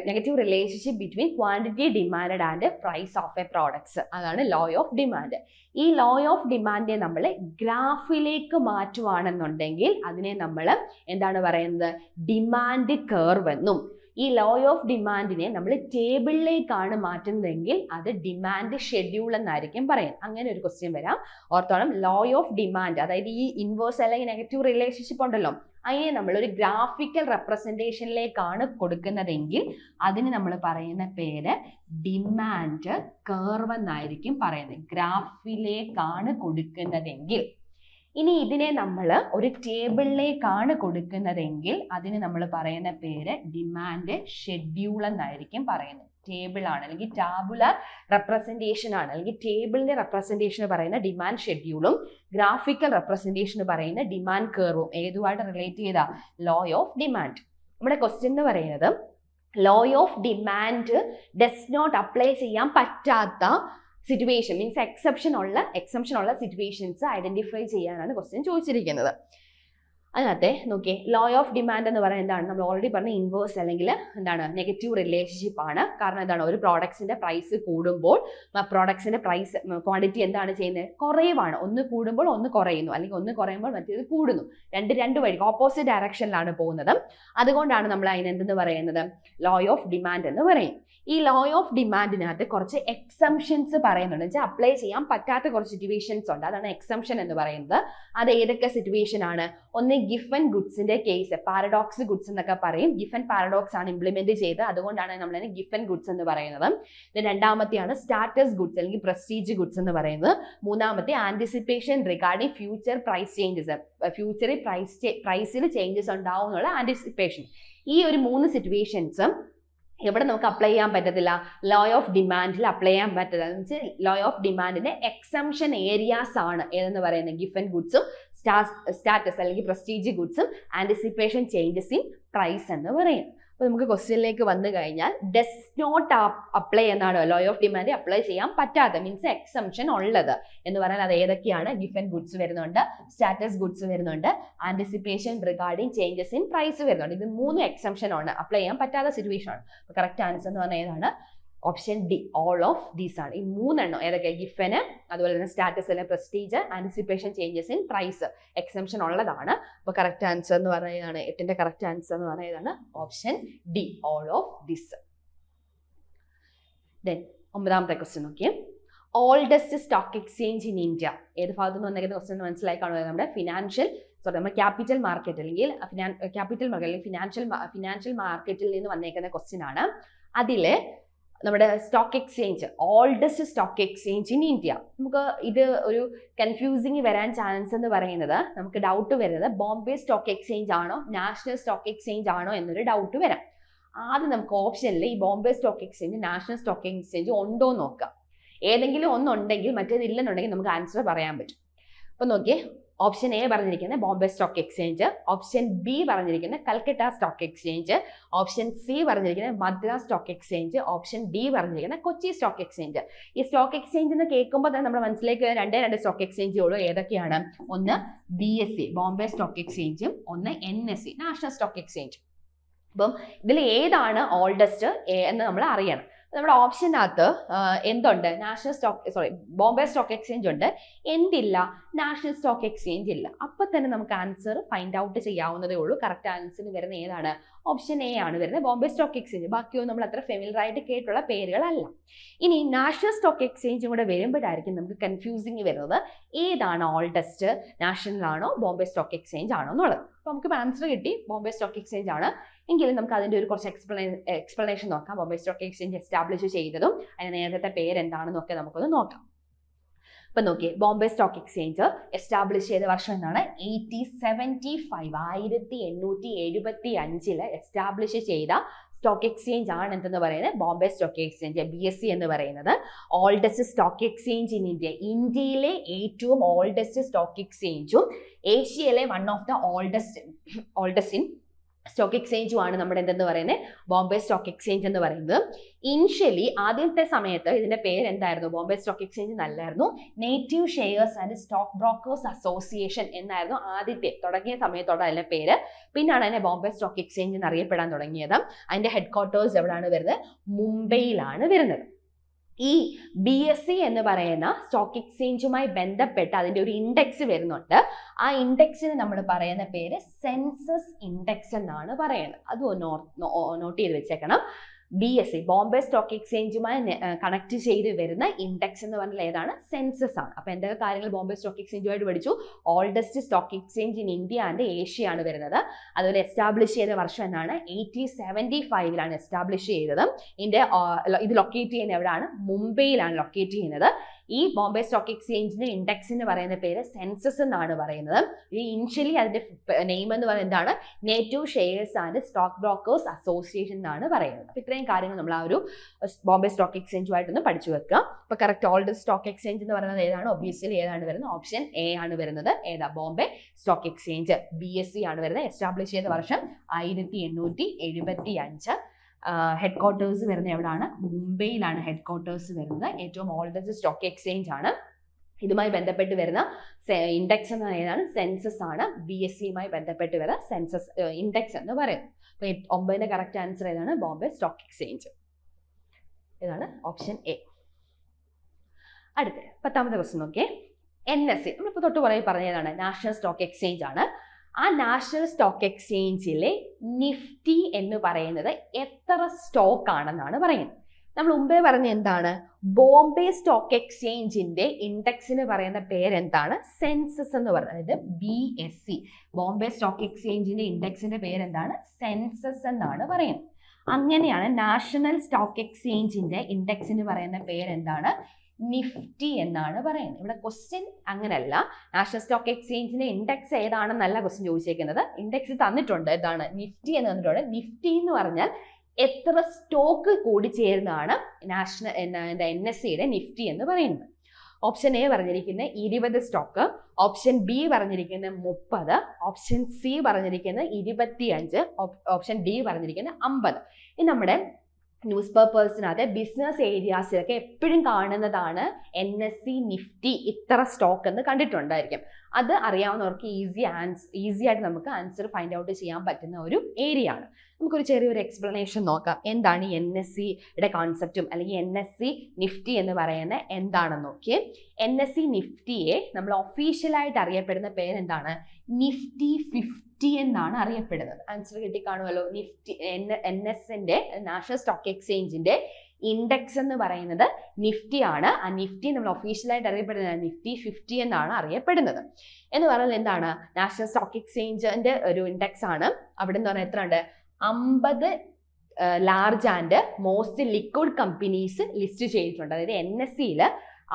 negative relationship between quantity demand and price of a products. അതാണ് ലോ ഓഫ് ഡിമാൻഡ്. ഈ ലോ ഓഫ് ഡിമാൻഡിനെ നമ്മൾ ഗ്രാഫിലേക്ക് മാറ്റുവാണെന്നുണ്ടെങ്കിൽ അതിനെ നമ്മൾ എന്താണ് പറയുന്നത്, ഡിമാൻഡ് കർവ് എന്നും, ഈ ലോ ഓഫ് ഡിമാൻഡിനെ നമ്മൾ ടേബിളിലേക്കാണ് മാറ്റുന്നതെങ്കിൽ അത് ഡിമാൻഡ് ഷെഡ്യൂൾ എന്നായിരിക്കും പറയുന്നത്. അങ്ങനെ ഒരു ക്വസ്റ്റ്യൻ വരാം. ഓർത്തോളം, ലോ ഓഫ് ഡിമാൻഡ്, അതായത് ഈ ഇൻവേഴ്സ് അല്ലെങ്കിൽ നെഗറ്റീവ് റിലേഷൻഷിപ്പ് ഉണ്ടല്ലോ, അതിനെ നമ്മൾ ഒരു ഗ്രാഫിക്കൽ റെപ്രസെന്റേഷനിലേക്കാണ് കൊടുക്കുന്നതെങ്കിൽ അതിന് നമ്മൾ പറയുന്ന പേര് ഡിമാൻഡ് കർവ് എന്നായിരിക്കും പറയുന്നത്. ഗ്രാഫിലേക്കാണ് കൊടുക്കുന്നതെങ്കിൽ. ഇനി ഇതിനെ നമ്മൾ ഒരു ടേബിളിലേക്കാണ് കൊടുക്കുന്നതെങ്കിൽ അതിന് നമ്മൾ പറയുന്ന പേര് ഡിമാൻഡ് ഷെഡ്യൂൾ എന്നായിരിക്കും പറയുന്നത്. ടേബിൾ ആണ് അല്ലെങ്കിൽ ടാബുലർ റെപ്രസെന്റേഷൻ ആണ് അല്ലെങ്കിൽ ടേബിളിന്റെ റെപ്രസെന്റേഷൻ പറയുന്ന ഡിമാൻഡ് ഷെഡ്യൂളും ഗ്രാഫിക്കൽ റെപ്രസെന്റേഷൻ പറയുന്ന ഡിമാൻഡ് കർവും ഏതുമായിട്ട് റിലേറ്റ് ചെയ്ത ലോ ഓഫ് ഡിമാൻഡ്. നമ്മുടെ ക്വസ്റ്റ്യൻ എന്ന് പറയുന്നത് law of demand does not apply ചെയ്യാൻ പറ്റാത്ത സിറ്റുവേഷൻ മീൻസ് എക്സെപ്ഷൻ ഉള്ള സിറ്റുവേഷൻസ് ഐഡന്റിഫൈ ചെയ്യാനാണ് ക്വസ്റ്റ്യൻ ചോദിച്ചിരിക്കുന്നത്. അതിനകത്തെ നോക്കിയേ, ലോ ഓഫ് ഡിമാൻഡ് എന്ന് പറയുന്നത് എന്താണ്? നമ്മൾ ഓൾറെഡി പറഞ്ഞ ഇൻവേഴ്സ് അല്ലെങ്കിൽ എന്താണ് നെഗറ്റീവ് റിലേഷൻഷിപ്പ് ആണ്. കാരണം എന്താണ്, ഒരു പ്രോഡക്ട്സിന്റെ പ്രൈസ് കൂടുമ്പോൾ പ്രോഡക്ട്സിന്റെ പ്രൈസ് ക്വാണ്ടിറ്റി എന്താണ് ചെയ്യുന്നത്? കുറവാണ്. ഒന്ന് കൂടുമ്പോൾ ഒന്ന് കുറയുന്നു, അല്ലെങ്കിൽ ഒന്ന് കുറയുമ്പോൾ മറ്റേത് കൂടുന്നു. രണ്ട് വഴി ഓപ്പോസിറ്റ് ഡയറക്ഷനിലാണ് പോകുന്നത്. അതുകൊണ്ടാണ് നമ്മൾ അതിനെന്തെന്ന് പറയുന്നത്? ലോ ഓഫ് ഡിമാൻഡ് എന്ന് പറയും. ഈ ലോ ഓഫ് ഡിമാൻഡിനകത്ത് കുറച്ച് എക്സംഷൻസ് പറയുന്നുണ്ട്. വെച്ചാൽ അപ്ലൈ ചെയ്യാൻ പറ്റാത്ത കുറച്ച് സിറ്റുവേഷൻസ് ഉണ്ട്. അതാണ് എക്സംഷൻ എന്ന് പറയുന്നത്. അത് ഏതൊക്കെ സിറ്റുവേഷൻ ആണ്? ഒന്ന് ഗിഫൻ ഗുഡ്സിന്റെ കേസ്, പാരഡോക്സ് ഗുഡ്സ് എന്നൊക്കെ പറയും. ഗിഫൻ പാരഡോക്സ് ആണ് ഇംപ്ലിമെന്റ് ചെയ്ത്, അതുകൊണ്ടാണ് നമ്മൾ അതിനെ ഗിഫൻ ഗുഡ്സ് എന്ന് പറയുന്നത്. രണ്ടാമത്തെയാണ് സ്റ്റാറ്റസ് ഗുഡ്സ് അല്ലെങ്കിൽ പ്രസ്റ്റീജ് ഗുഡ്സ് എന്ന് പറയുന്നത്. മൂന്നാമത്തെ anticipation regarding future price changes, ഫ്യൂച്ചറിൽ പ്രൈസിൽ ചേഞ്ചസ് ഉണ്ടാവും എന്നുള്ള ആന്റിസിപ്പേഷൻ. ഈ ഒരു 3 സിറ്റുവേഷൻസ് എവിടെ നമുക്ക് അപ്ലൈ ചെയ്യാൻ പറ്റത്തില്ല? ലോ ഓഫ് ഡിമാൻഡിൽ അപ്ലൈ ചെയ്യാൻ പറ്റില്ല. എന്ന് വെച്ചാൽ ലോ ഓഫ് ഡിമാൻഡിന്റെ എക്സംഷൻ ഏരിയാസ് ആണ് ഏതെന്ന് പറയുന്നത് ഗിഫൻ ഗുഡ്സും സ്റ്റാറ്റസ് അല്ലെങ്കിൽ പ്രസ്റ്റീജ് ഗുഡ്സും ആന്റിസിപ്പേഷൻ ചേഞ്ചസ് ഇൻ പ്രൈസ് എന്ന് പറയും. അപ്പോൾ നമുക്ക് ക്വസ്റ്റ്യനിലേക്ക് വന്നു കഴിഞ്ഞാൽ ഡസ് നോട്ട് അപ്ലൈ എന്നാണ് ലോ ഓഫ് ഡിമാൻഡ് അപ്ലൈ ചെയ്യാൻ പറ്റാത്ത മീൻസ് എക്സംഷൻ ഉള്ളത് എന്ന് പറഞ്ഞാൽ അത് ഏതൊക്കെയാണ്? ഗിഫൻ ഗുഡ്സ് വരുന്നുണ്ട്, സ്റ്റാറ്റസ് ഗുഡ്സ് വരുന്നുണ്ട്, anticipation regarding changes in price വരുന്നുണ്ട്. ഇത് 3 എക്സംഷൻ ആണ്, അപ്ലൈ ചെയ്യാൻ പറ്റാത്ത സിറ്റുവേഷൻ ആണ്. അപ്പോൾ കറക്റ്റ് ആൻസർ എന്ന് പറഞ്ഞാൽ ഏതാണ്? Option D, all of these ആണ്. ഈ 3 എണ്ണം ഏതൊക്കെ? ഗിഫന്, അതുപോലെ തന്നെ സ്റ്റാറ്റസ് അല്ലെ prestige, anticipation changes in price exemption ഉള്ളതാണ്. അപ്പോൾ കറക്റ്റ് ആൻസർ എന്ന് പറയുന്നതാണ് 8ന്റെ കറക്റ്റ് ആൻസർ എന്ന് പറയുന്നതാണ് option D, all of this. Then 9ാമത്തെ ക്വസ്റ്റ്യൻ നോക്കിയേ, oldest stock exchange in India. ഏത് ഭാഗത്തു നിന്ന് വന്നിരിക്കുന്ന ക്വസ്റ്റ്യൻ മനസ്സിലായി കാണുന്നത്? നമ്മുടെ ക്യാപിറ്റൽ മാർക്കറ്റ് അല്ലെങ്കിൽ ഫിനാൻഷ്യൽ മാർക്കറ്റിൽ നിന്ന് വന്നേക്കുന്ന ക്വസ്റ്റ്യൻ ആണ്. അതില് നമ്മുടെ stock exchange, oldest stock exchange in India. നമുക്ക് ഇത് ഒരു കൺഫ്യൂസിങ് വരാൻ ചാൻസ് എന്ന് പറയുന്നത്, നമുക്ക് ഡൗട്ട് വരുന്നത് ബോംബെ സ്റ്റോക്ക് എക്സ്ചേഞ്ച് ആണോ നാഷണൽ സ്റ്റോക്ക് എക്സ്ചേഞ്ച് ആണോ എന്നൊരു ഡൗട്ട് വരാം. ആദ്യം നമുക്ക് ഓപ്ഷനിൽ ഈ Bombay stock exchange, national stock exchange ഉണ്ടോ എന്ന് നോക്കാം. ഏതെങ്കിലും ഒന്നുണ്ടെങ്കിൽ മറ്റേത് ഇല്ലെന്നുണ്ടെങ്കിൽ നമുക്ക് ആൻസർ പറയാൻ പറ്റും. അപ്പൊ നോക്കിയേ, ഓപ്ഷൻ എ പറഞ്ഞിരിക്കുന്നത് Bombay stock exchange, option B പറഞ്ഞിരിക്കുന്നത് Calcutta stock exchange, option C പറഞ്ഞിരിക്കുന്നത് Madras stock exchange, option D പറഞ്ഞിരിക്കുന്നത് കൊച്ചി സ്റ്റോക്ക് എക്സ്ചേഞ്ച്. ഈ സ്റ്റോക്ക് എക്സ്ചേഞ്ച് എന്ന് കേൾക്കുമ്പോൾ തന്നെ നമ്മുടെ മനസ്സിലേക്ക് രണ്ട് സ്റ്റോക്ക് എക്സ്ചേഞ്ചുള്ളൂ. ഏതൊക്കെയാണ്? ഒന്ന് BSE ബോംബെ സ്റ്റോക്ക് എക്സ്ചേഞ്ചും, ഒന്ന് NSE നാഷണൽ സ്റ്റോക്ക് എക്സ്ചേഞ്ച്. അപ്പം ഇതിൽ ഏതാണ് ഓൾഡസ്റ്റ് എന്ന് നമ്മൾ അറിയണം. നമ്മുടെ ഓപ്ഷനകത്ത് എന്തുണ്ട്? ബോംബെ സ്റ്റോക്ക് എക്സ്ചേഞ്ച് ഉണ്ട്, എന്തില്ല? നാഷണൽ സ്റ്റോക്ക് എക്സ്ചേഞ്ച് ഇല്ല. അപ്പൊ തന്നെ നമുക്ക് ആൻസർ ഫൈൻഡ് ഔട്ട് ചെയ്യാവുന്നതേ ഉള്ളൂ. കറക്റ്റ് ആൻസറിന് വരുന്ന ഏതാണ്? ഓപ്ഷൻ എ ആണ് വരുന്നത്, ബോംബെ സ്റ്റോക്ക് എക്സ്ചേഞ്ച്. ബാക്കിയൊന്നും നമ്മൾ അത്ര ഫെമിലിയർ ആയിട്ട് കേട്ടുള്ള പേരുകളല്ല. ഇനി നാഷണൽ സ്റ്റോക്ക് എക്സ്ചേഞ്ചും കൂടെ വരുമ്പോഴായിരിക്കും നമുക്ക് കൺഫ്യൂസിങ് വരുന്നത്, ഏതാണ് ഓൾഡസ്റ്റ്, നാഷണൽ ആണോ ബോംബെ സ്റ്റോക്ക് എക്സ്ചേഞ്ച് ആണോ എന്നുള്ളത്. അപ്പോൾ നമുക്ക് ആൻസർ കിട്ടി, ബോംബെ സ്റ്റോക്ക് എക്സ്ചേഞ്ച് ആണ്. എങ്കിലും നമുക്ക് അതിൻ്റെ ഒരു കുറച്ച് എക്സ്പ്ലനേഷൻ നോക്കാം. ബോംബെ സ്റ്റോക്ക് എക്സ്ചേഞ്ച് എസ്റ്റാബ്ലിഷ് ചെയ്തതും അതിന് നേരത്തെ പേരെന്താണെന്നൊക്കെ നമുക്കൊന്ന് നോക്കാം. ഇപ്പൊ നോക്കിയേ, ബോംബെ സ്റ്റോക്ക് എക്സ്ചേഞ്ച് എസ്റ്റാബ്ലിഷ് ചെയ്ത വർഷം എന്നാണ് 1875 എസ്റ്റാബ്ലിഷ് ചെയ്ത സ്റ്റോക്ക് എക്സ്ചേഞ്ച് ആണ് എന്തെന്ന് പറയുന്നത്? ബോംബെ സ്റ്റോക്ക് എക്സ്ചേഞ്ച്, BSE എന്ന് പറയുന്നത്. Oldest stock exchange in India, ഇന്ത്യയിലെ ഏറ്റവും ഓൾഡസ്റ്റ് സ്റ്റോക്ക് എക്സ്ചേഞ്ചും ഏഷ്യയിലെ one of the oldest in stock എക്സ്ചേഞ്ചുമാണ് നമ്മുടെ എന്തെന്ന് പറയുന്നത്? ബോംബെ സ്റ്റോക്ക് എക്സ്ചേഞ്ച് എന്ന് പറയുന്നത്. ഇനിഷ്യലി ആദ്യത്തെ സമയത്ത് ഇതിന്റെ പേര് എന്തായിരുന്നു? ബോംബെ സ്റ്റോക്ക് എക്സ്ചേഞ്ച് എന്നല്ലായിരുന്നു, native shares and stock brokers association എന്നായിരുന്നു ആദ്യത്തെ തുടങ്ങിയ സമയത്തോടെ അതിന്റെ പേര്. പിന്നാണ് അതിനെ ബോംബെ സ്റ്റോക്ക് എക്സ്ചേഞ്ച് എന്ന് അറിയപ്പെടാൻ തുടങ്ങിയത്. അതിന്റെ ഹെഡ് ക്വാർട്ടേഴ്സ് എവിടെയാണ് വരുന്നത്? മുംബൈയിലാണ് വരുന്നത്. ഈ BSE എന്ന് പറയുന്ന സ്റ്റോക്ക് എക്സ്ചേഞ്ചുമായി ബന്ധപ്പെട്ട് അതിൻ്റെ ഒരു ഇൻഡെക്സ് വരുന്നുണ്ട്. ആ ഇൻഡെക്സിന് നമ്മൾ പറയുന്ന പേര് സെൻസസ് ഇൻഡെക്സ് എന്നാണ് പറയുന്നത്. അത് നോട്ട് ചെയ്ത് വെച്ചേക്കണം. BSE ബോംബെ സ്റ്റോക്ക് എക്സ്ചേഞ്ചുമായി കണക്ട് ചെയ്ത് വരുന്ന ഇൻഡെക്സ് എന്ന് പറഞ്ഞാൽ ഏതാണ്? സെൻസസ് ആണ്. അപ്പോൾ എന്തൊക്കെ കാര്യങ്ങൾ ബോംബെ സ്റ്റോക്ക് എക്സ്ചേഞ്ചുമായിട്ട് പഠിച്ചു? Oldest stock exchange in India and Asia ആണ് വരുന്നത്. അതുപോലെ എസ്റ്റാബ്ലിഷ് ചെയ്ത വർഷം എന്നാണ്? 1875 എസ്റ്റാബ്ലിഷ് ചെയ്തത്. ഇത് ലൊക്കേറ്റ് ചെയ്യുന്നത് എവിടെയാണ്? മുംബൈയിലാണ് ലൊക്കേറ്റ് ചെയ്യുന്നത്. ഈ ബോംബെ സ്റ്റോക്ക് എക്സ്ചേഞ്ചിന്റെ ഇൻഡെക്സ് എന്ന് പറയുന്ന പേര് സെൻസസ് എന്നാണ് പറയുന്നത്. ഈ ഇനിഷ്യലി അതിന്റെ നെയിം എന്ന് പറയുന്നത് എന്താണ്? Native shares and stock brokers association എന്നാണ് പറയുന്നത്. അപ്പോൾ ഇത്രയും കാര്യങ്ങൾ നമ്മൾ ആ ഒരു ബോംബെ സ്റ്റോക്ക് എക്സ്ചേഞ്ചുമായിട്ടൊന്ന് പഠിച്ചു വെക്കുക. അപ്പോൾ കറക്റ്റ് ഓൾഡസ്റ്റ് സ്റ്റോക്ക് എക്സ്ചേഞ്ച് എന്ന് പറയുന്നത് ഏതാണ്? ഒബ്വിയസ്ലി ഏതാണ് വരുന്നത്? ഓപ്ഷൻ എ ആണ് വരുന്നത്. ഏതാ? Bombay stock exchange. BSE ആണ് വരുന്നത്. എസ്റ്റാബ്ലിഷ് ചെയ്ത വർഷം 1875. ഹെഡ് ക്വാർട്ടേഴ്സ് വരുന്നത് എവിടെയാണ്? മുംബൈയിലാണ് ഹെഡ് ക്വാർട്ടേഴ്സ് വരുന്നത്. ഏറ്റവും ഓൾഡസ്റ്റ് സ്റ്റോക്ക് എക്സ്ചേഞ്ച് ആണ്. ഇതുമായി ബന്ധപ്പെട്ട് വരുന്ന ഇൻഡെക്സ് എന്ന് ഏതാണ്? സെൻസസ് ആണ്. BSEയുമായി ബന്ധപ്പെട്ട് വരുന്ന സെൻസസ് ഇൻഡെക്സ് എന്ന് പറയുന്നത്. അപ്പോൾ 9ന്റെ കറക്റ്റ് ആൻസർ ഏതാണ്? Bombay stock exchange. ഇതാണ് ഓപ്ഷൻ എ. അടുത്ത 10ാമത്തെ ക്വസ്റ്റ്യൻ നോക്കിയേ. NSE നമ്മളിപ്പോൾ തൊട്ട് പറഞ്ഞതാണ് നാഷണൽ സ്റ്റോക്ക് എക്സ്ചേഞ്ച് ആണ്. ആ നാഷണൽ സ്റ്റോക്ക് എക്സ്ചേഞ്ചിലെ നിഫ്റ്റി എന്ന് പറയുന്നത് എത്ര സ്റ്റോക്ക് ആണെന്നാണ് പറയുന്നത്. നമ്മൾ മുമ്പേ പറഞ്ഞ എന്താണ്? ബോംബെ സ്റ്റോക്ക് എക്സ്ചേഞ്ചിന്റെ ഇൻഡെക്സിന് പറയുന്ന പേരെന്താണ്? സെൻസസ് എന്ന് പറയുന്നത്. BSE ബോംബെ സ്റ്റോക്ക് എക്സ്ചേഞ്ചിന്റെ ഇൻഡെക്സിന്റെ പേരെന്താണ്? സെൻസസ് എന്നാണ് പറയുന്നത്. അങ്ങനെയാണ് നാഷണൽ സ്റ്റോക്ക് എക്സ്ചേഞ്ചിന്റെ ഇൻഡെക്സിന് പറയുന്ന പേരെന്താണ്? നിഫ്റ്റി എന്നാണ് പറയുന്നത്. ഇവിടെ ക്വസ്റ്റ്യൻ അങ്ങനെയല്ല. നാഷണൽ സ്റ്റോക്ക് എക്സ്ചേഞ്ചിന്റെ ഇൻഡെക്സ് ഏതാണെന്നല്ല ക്വസ്റ്റ്യൻ ചോദിച്ചേക്കുന്നത്. ഇൻഡെക്സ് തന്നിട്ടുണ്ട്. എന്താണ്? നിഫ്റ്റി എന്ന് തന്നിട്ടുണ്ട്. നിഫ്റ്റി എന്ന് പറഞ്ഞാൽ എത്ര സ്റ്റോക്ക് കൂടി ചേർന്നാണ് NSEയുടെ നിഫ്റ്റി എന്ന് പറയുന്നത്. ഓപ്ഷൻ എ പറഞ്ഞിരിക്കുന്നത് 20 സ്റ്റോക്ക്, ഓപ്ഷൻ ബി പറഞ്ഞിരിക്കുന്നത് 30, ഓപ്ഷൻ സി പറഞ്ഞിരിക്കുന്നത് 25, ഓപ്ഷൻ ഡി പറഞ്ഞിരിക്കുന്നത് 50. ഇത് നമ്മുടെ ന്യൂസ് പേപ്പേഴ്സിനകത്ത് ബിസിനസ് ഏരിയാസിലൊക്കെ എപ്പോഴും കാണുന്നതാണ് NSE നിഫ്റ്റി ഇത്ര സ്റ്റോക്ക് എന്ന് കണ്ടിട്ടുണ്ടായിരിക്കും. അത് അറിയാവുന്നവർക്ക് ഈസി ആയിട്ട് നമുക്ക് ആൻസർ ഫൈൻഡ് ഔട്ട് ചെയ്യാൻ പറ്റുന്ന ഒരു ഏരിയ ആണ്. നമുക്കൊരു ചെറിയൊരു എക്സ്പ്ലനേഷൻ നോക്കാം. എന്താണ് ഈ NSEയുടെ കോൺസെപ്റ്റും അല്ലെങ്കിൽ NSE നിഫ്റ്റി എന്ന് പറയുന്നത് എന്താണെന്ന് നോക്കിയേ. NSE നിഫ്റ്റിയെ നമ്മൾ ഒഫീഷ്യലായിട്ട് അറിയപ്പെടുന്ന പേരെന്താണ്? നിഫ്റ്റി 50 എന്നാണ് അറിയപ്പെടുന്നത്. ആൻസർ കിട്ടിക്കാണുമല്ലോ. നിഫ്റ്റി NSന്റെ നാഷണൽ സ്റ്റോക്ക് എക്സ്ചേഞ്ചിന്റെ ഇൻഡെക്സ് എന്ന് പറയുന്നത് നിഫ്റ്റി ആണ്. ആ നിഫ്റ്റി നമ്മൾ ഒഫീഷ്യലായിട്ട് അറിയപ്പെടുന്നത് നിഫ്റ്റി 50 എന്നാണ് അറിയപ്പെടുന്നത്. എന്ന് പറയുന്നത് എന്താണ്? നാഷണൽ സ്റ്റോക്ക് എക്സ്ചേഞ്ചിന്റെ ഒരു ഇൻഡെക്സ് ആണ്. അവിടെ എന്ന് പറഞ്ഞാൽ എത്ര ഉണ്ട്? 50 large and most liquid companies list ചെയ്തിട്ടുണ്ട്. അതായത് NSEയിൽ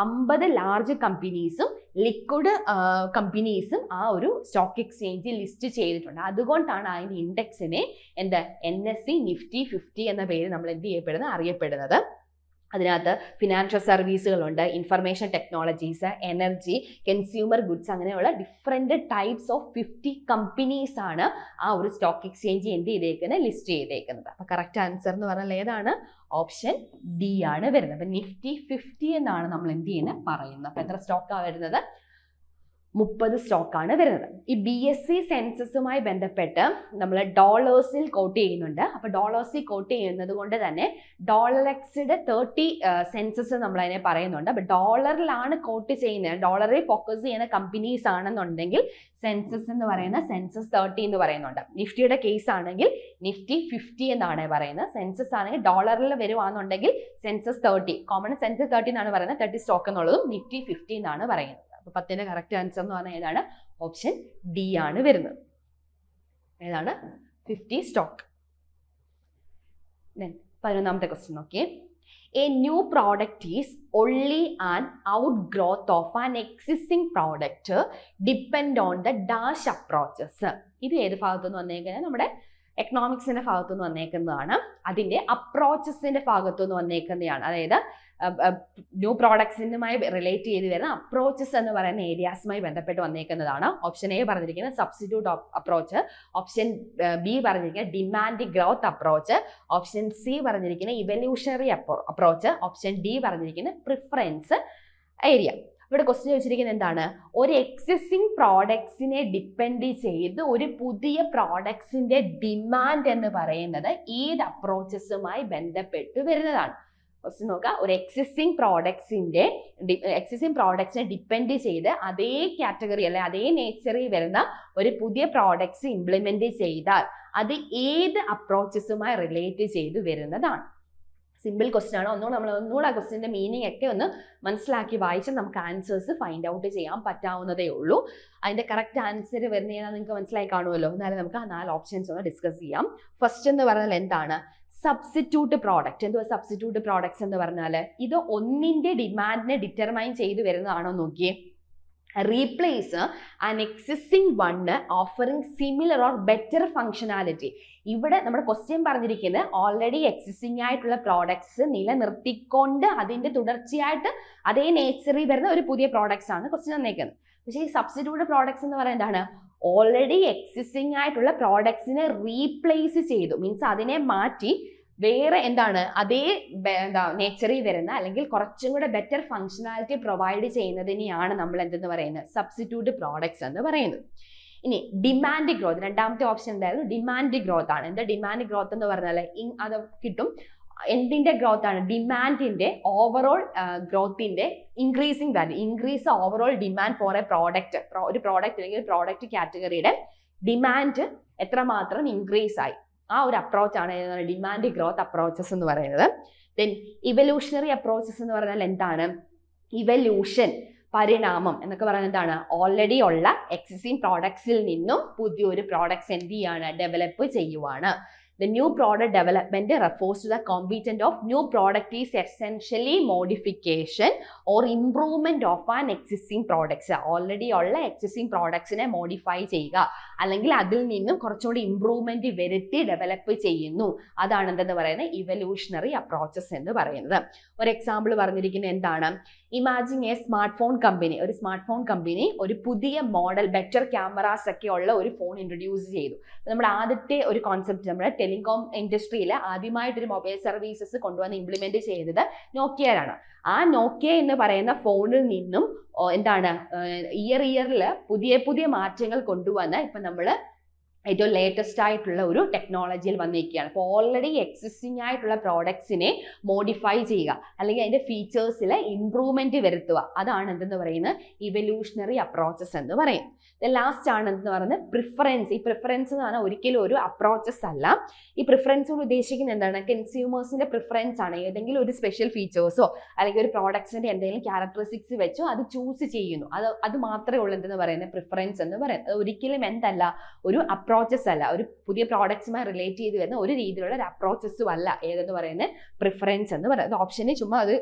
50 ലാർജ് കമ്പനീസും ലിക്വിഡ് കമ്പനീസും ആ ഒരു സ്റ്റോക്ക് എക്സ്ചേഞ്ചിൽ ലിസ്റ്റ് ചെയ്തിട്ടുണ്ട്. അതുകൊണ്ടാണ് അതിൻ്റെ ഇൻഡെക്സിനെ NSE നിഫ്റ്റി 50 എന്ന പേര് നമ്മൾ അറിയപ്പെടുന്നത്. അതിനകത്ത് ഫിനാൻഷ്യൽ സർവീസുകളുണ്ട്, information technologies, energy, consumer goods, അങ്ങനെയുള്ള ഡിഫറെൻറ്റ് ടൈപ്സ് ഓഫ് 50 കമ്പനീസ് ആണ് ആ ഒരു സ്റ്റോക്ക് എക്സ്ചേഞ്ച് ലിസ്റ്റ് ചെയ്തേക്കുന്നത്. അപ്പോൾ കറക്റ്റ് ആൻസർ എന്ന് പറഞ്ഞാൽ ഏതാണ്? ഓപ്ഷൻ ഡി ആണ് വരുന്നത്. അപ്പം നിഫ്റ്റി 50 എന്നാണ് നമ്മൾ പറയുന്നത്. അപ്പോൾ എത്ര സ്റ്റോക്കാണ് വരുന്നത്? 30 സ്റ്റോക്കാണ് വരുന്നത്. ഈ BSE സെൻസസുമായി ബന്ധപ്പെട്ട് നമ്മൾ ഡോളേഴ്സിൽ കോട്ട് ചെയ്യുന്നുണ്ട്. അപ്പോൾ ഡോളേഴ്സിൽ കോട്ട് ചെയ്യുന്നത് കൊണ്ട് തന്നെ $X'യുടെ 30 സെൻസസ് നമ്മൾ അതിനെ പറയുന്നുണ്ട്. അപ്പോൾ ഡോളറിലാണ് കോട്ട് ചെയ്യുന്നത്, ഡോളറിൽ ഫോക്കസ് ചെയ്യുന്ന കമ്പനീസ് ആണെന്നുണ്ടെങ്കിൽ സെൻസസ് എന്ന് പറയുന്ന സെൻസസ് 30 എന്ന് പറയുന്നുണ്ട്. നിഫ്റ്റിയുടെ കേസ് ആണെങ്കിൽ നിഫ്റ്റി 50 എന്നാണ് പറയുന്നത്. സെൻസസ് ആണെങ്കിൽ ഡോളറിൽ വരുവാണെന്നുണ്ടെങ്കിൽ സെൻസസ് 30, കോമൺ സെൻസസ് 30 എന്നാണ് പറയുന്നത്. 30 സ്റ്റോക്ക് എന്നുള്ളതും നിഫ്റ്റി 50 എന്നാണ് പറയുന്നത്. അപ്പോൾ 10ന്റെ കറക്റ്റ് ആൻസർ എന്ന് പറഞ്ഞാൽ ഏതാണ്? ഓപ്ഷൻ ഡി ആണ് വരുന്നത്. ഏതാണ്? 50 സ്റ്റോക്ക്. 11ാമത്തെ ക്വസ്റ്റ്യൻ നോക്കിയേ. A new product is only an outgrowth of an existing product depend on the dash approaches. ഇത് ഏത് ഭാഗത്തുനിന്ന് വന്നേക്കുന്നത്? നമ്മുടെ എക്കണോമിക്സിന്റെ ഭാഗത്തുനിന്ന് വന്നേക്കുന്നതാണ്. അതിന്റെ അപ്രോച്ചസിന്റെ ഭാഗത്തുനിന്ന് വന്നേക്കുന്നതാണ്. അതായത് ന്യൂ പ്രോഡക്ട്സിനുമായി റിലേറ്റ് ചെയ്ത് വരുന്ന അപ്രോച്ചസ് എന്ന് പറയുന്ന ഏരിയാസുമായി ബന്ധപ്പെട്ട് വന്നേക്കുന്നതാണ്. ഓപ്ഷൻ എ പറഞ്ഞിരിക്കുന്നത് സബ്സ്റ്റിറ്റ്യൂട്ട് അപ്രോച്ച്, ഓപ്ഷൻ ബി പറഞ്ഞിരിക്കുന്നത് demand growth approach, option C പറഞ്ഞിരിക്കുന്നത് ഇവല്യൂഷണറി അപ്രോച്ച്, ഓപ്ഷൻ ഡി പറഞ്ഞിരിക്കുന്നത് പ്രിഫറൻസ് ഏരിയ. ഇവിടെ ക്വസ്റ്റ്യൻ ചോദിച്ചിരിക്കുന്നത് എന്താണ്? ഒരു എക്സിസ്റ്റിംഗ് പ്രോഡക്ട്സിനെ ഡിപ്പെൻഡ് ചെയ്ത് ഒരു പുതിയ പ്രോഡക്ട്സിന്റെ ഡിമാൻഡ് എന്ന് പറയുന്നത് ഏത് അപ്രോച്ചസുമായി ബന്ധപ്പെട്ട് വരുന്നതാണ്? ക്വസ്റ്റ്യൻ നോക്കുക, ഒരു എക്സിസ്റ്റിംഗ് പ്രോഡക്ട്സിനെ ഡിപ്പെൻഡ് ചെയ്ത് അതേ കാറ്റഗറി അല്ലെ അതേ നേച്ചറിൽ വരുന്ന ഒരു പുതിയ പ്രോഡക്ട്സ് ഇംപ്ലിമെന്റ് ചെയ്താൽ അത് ഏത് അപ്രോച്ചസുമായി റിലേറ്റ് ചെയ്ത് വരുന്നതാണ്. സിമ്പിൾ ക്വസ്റ്റ്യൻ ആണ്. ഒന്നുകൂടെ ആ ക്വസ്റ്റ്യൻ്റെ മീനിങ് ഒക്കെ ഒന്ന് മനസ്സിലാക്കി വായിച്ചാൽ നമുക്ക് ആൻസേഴ്സ് ഫൈൻഡ് ഔട്ട് ചെയ്യാൻ പറ്റാവുന്നതേ ഉള്ളൂ. അതിന്റെ കറക്റ്റ് ആൻസർ വരുന്ന ഏതാ നിങ്ങൾക്ക് മനസ്സിലായി കാണുമല്ലോ. എന്നാലും നമുക്ക് ആ 4 ഓപ്ഷൻസ് ഒന്ന് ഡിസ്കസ് ചെയ്യാം. ഫസ്റ്റ് എന്ന് പറഞ്ഞാൽ എന്താണ്? Substitute product. എന്തുവാ സബ്സ്റ്റിറ്റ്യൂട്ട് പ്രോഡക്ട്സ് എന്ന് പറഞ്ഞാൽ? ഇത് ഒന്നിന്റെ ഡിമാൻഡിനെ ഡിറ്റർമൈൻ ചെയ്ത് വരുന്നതാണോ നോക്കിയേ. Replace an existing one offering similar or better functionality. ഇവിടെ നമ്മുടെ ക്വസ്റ്റ്യൻ പറഞ്ഞിരിക്കുന്നത് ഓൾറെഡി എക്സിസ്റ്റിംഗ് ആയിട്ടുള്ള പ്രോഡക്ട്സ് നിലനിർത്തിക്കൊണ്ട് അതിന്റെ തുടർച്ചയായിട്ട് അതേ നേച്ചറിൽ വരുന്ന ഒരു പുതിയ പ്രോഡക്ട്സ് ആണ് ക്വസ്റ്റ്യൻ തന്നേക്കുന്നത്. പക്ഷേ ഈ സബ്സ്റ്റിറ്റ്യൂട്ട് പ്രോഡക്ട്സ് എന്ന് പറയുന്നത് എന്താണ്? ഓൾറെഡി എക്സിസ്റ്റിംഗ് ആയിട്ടുള്ള പ്രോഡക്ട്സിനെ റീപ്ലേസ് ചെയ്തു, മീൻസ് അതിനെ മാറ്റി വേറെ എന്താണ് അതേ നേച്ചറിൽ വരുന്ന അല്ലെങ്കിൽ കുറച്ചും കൂടെ ബെറ്റർ ഫങ്ഷനാലിറ്റി പ്രൊവൈഡ് ചെയ്യുന്നതിനെയാണ് നമ്മൾ എന്തെന്ന് പറയുന്നത്? സബ്സ്റ്റിറ്റ്യൂട്ട് പ്രോഡക്ട്സ് എന്ന് പറയുന്നത്. ഇനി ഡിമാൻഡ് ഗ്രോത്ത്, രണ്ടാമത്തെ ഓപ്ഷൻ എന്തായിരുന്നു? ഡിമാൻഡ് ഗ്രോത്ത് ആണ്. എന്താ ഡിമാൻഡ് ഗ്രോത്ത് എന്ന് പറഞ്ഞാൽ അത് കിട്ടും. എന്തിന്റെ ഗ്രോത്ത് ആണ്? ഡിമാൻഡിന്റെ ഓവറോൾ ഗ്രോത്തിന്റെ increasing value, increase overall demand for a product. ഒരു പ്രോഡക്റ്റ് അല്ലെങ്കിൽ ഒരു പ്രോഡക്റ്റ് കാറ്റഗറിയുടെ ഡിമാൻഡ് എത്രമാത്രം ഇൻക്രീസ് ആയി, ആ ഒരു അപ്രോച്ചാണ് ഡിമാൻഡ് ഗ്രോത്ത് അപ്രോച്ചസ് എന്ന് പറയുന്നത്. ദെൻ ഇവല്യൂഷണറി അപ്രോച്ചസ് എന്ന് പറഞ്ഞാൽ എന്താണ്? ഇവല്യൂഷൻ, പരിണാമം എന്നൊക്കെ പറയുന്നത് എന്താണ്? ഓൾറെഡി ഉള്ള എക്സിസ്റ്റിംഗ് പ്രോഡക്ട്സിൽ നിന്നും പുതിയൊരു പ്രോഡക്ട്സ് എന്ത് ചെയ്യാണ്? ഡെവലപ്പ് ചെയ്യുവാണ്. The new product development refers to the component of new product is essentially modification or improvement of an existing products. Already ഉള്ള existing productsനെ modify ചെയ്യുക അല്ലെങ്കിൽ അതിൽ നിന്നും കുറച്ചുകൂടി ഇംപ്രൂവ്മെന്റ് വരുത്തി ഡെവലപ്പ് ചെയ്യുന്നു. അതാണ് എന്തെന്ന് പറയുന്നത്? ഇവല്യൂഷണറി അപ്രോച്ചസ് എന്ന് പറയുന്നത്. ഒരു എക്സാമ്പിൾ പറഞ്ഞിരിക്കുന്നത് എന്താണ്? Imagine A smart phone company. ഒരു സ്മാർട്ട് ഫോൺ കമ്പനി ഒരു പുതിയ മോഡൽ ബെറ്റർ ക്യാമറാസ് ഒക്കെ ഉള്ള ഒരു ഫോൺ ഇൻട്രൊഡ്യൂസ് ചെയ്തു. നമ്മുടെ ആദ്യത്തെ ഒരു കോൺസെപ്റ്റ് നമ്മുടെ ടെലികോം ഇൻഡസ്ട്രിയിൽ ആദ്യമായിട്ടൊരു മൊബൈൽ സർവീസസ് കൊണ്ടുവന്ന് ഇംപ്ലിമെന്റ് ചെയ്തത് നോക്കിയയിലാണ്. ആ നോക്കിയ എന്ന് പറയുന്ന ഫോണിൽ നിന്നും എന്താണ് ഇയറിൽ പുതിയ മാറ്റങ്ങൾ കൊണ്ടുവന്ന് ഇപ്പം നമ്മൾ ഏറ്റവും ലേറ്റസ്റ്റ് ആയിട്ടുള്ള ഒരു ടെക്നോളജിയിൽ വന്നിരിക്കുകയാണ്. അപ്പോൾ ഓൾറെഡി എക്സിസ്റ്റിംഗ് ആയിട്ടുള്ള പ്രോഡക്ട്സിനെ മോഡിഫൈ ചെയ്യുക അല്ലെങ്കിൽ അതിന്റെ ഫീച്ചേഴ്സിൽ ഇംപ്രൂവ്മെന്റ് വരുത്തുക. അതാണ് എന്തെന്ന് പറയുന്നത്? ഇവല്യൂഷണറി അപ്രോച്ചസ് എന്ന് പറയും. ലാസ്റ്റ് ആണ് എന്തെന്ന് പറയുന്നത്? പ്രിഫറൻസ്. ഈ പ്രിഫറൻസ് എന്ന് പറഞ്ഞാൽ ഒരിക്കലും ഒരു അപ്രോച്ചസ് അല്ല. ഈ പ്രിഫറൻസ് കൊണ്ട് ഉദ്ദേശിക്കുന്നത് എന്താണ്? കൺസ്യൂമേഴ്സിന്റെ പ്രിഫറൻസ് ആണ്. ഏതെങ്കിലും ഒരു സ്പെഷ്യൽ ഫീച്ചേഴ്സോ അല്ലെങ്കിൽ ഒരു പ്രോഡക്ട്സിന്റെ എന്തെങ്കിലും ക്യാരക്ടറിസ്റ്റിക്സ് വെച്ചോ അത് ചൂസ് ചെയ്യുന്നു. അത് മാത്രമേ ഉള്ളൂ എന്തെന്ന് പറയുന്നത്? പ്രിഫറൻസ് എന്ന് പറയുന്നത്. അത് ഒരിക്കലും എന്തല്ല, ഒരു അപ്രോച്ചസ് അല്ല, ഒരു പുതിയ പ്രോഡക്ട്സുമായി റിലേറ്റ് ചെയ്ത് വരുന്ന ഒരു രീതിയിലുള്ള ഒരു അപ്രോച്ചസും അല്ല ഏതെന്ന് പറയുന്നത്? പ്രിഫറൻസ് എന്ന് പറയുന്നത്. ഓപ്ഷനെ ചുമ്മാ അത്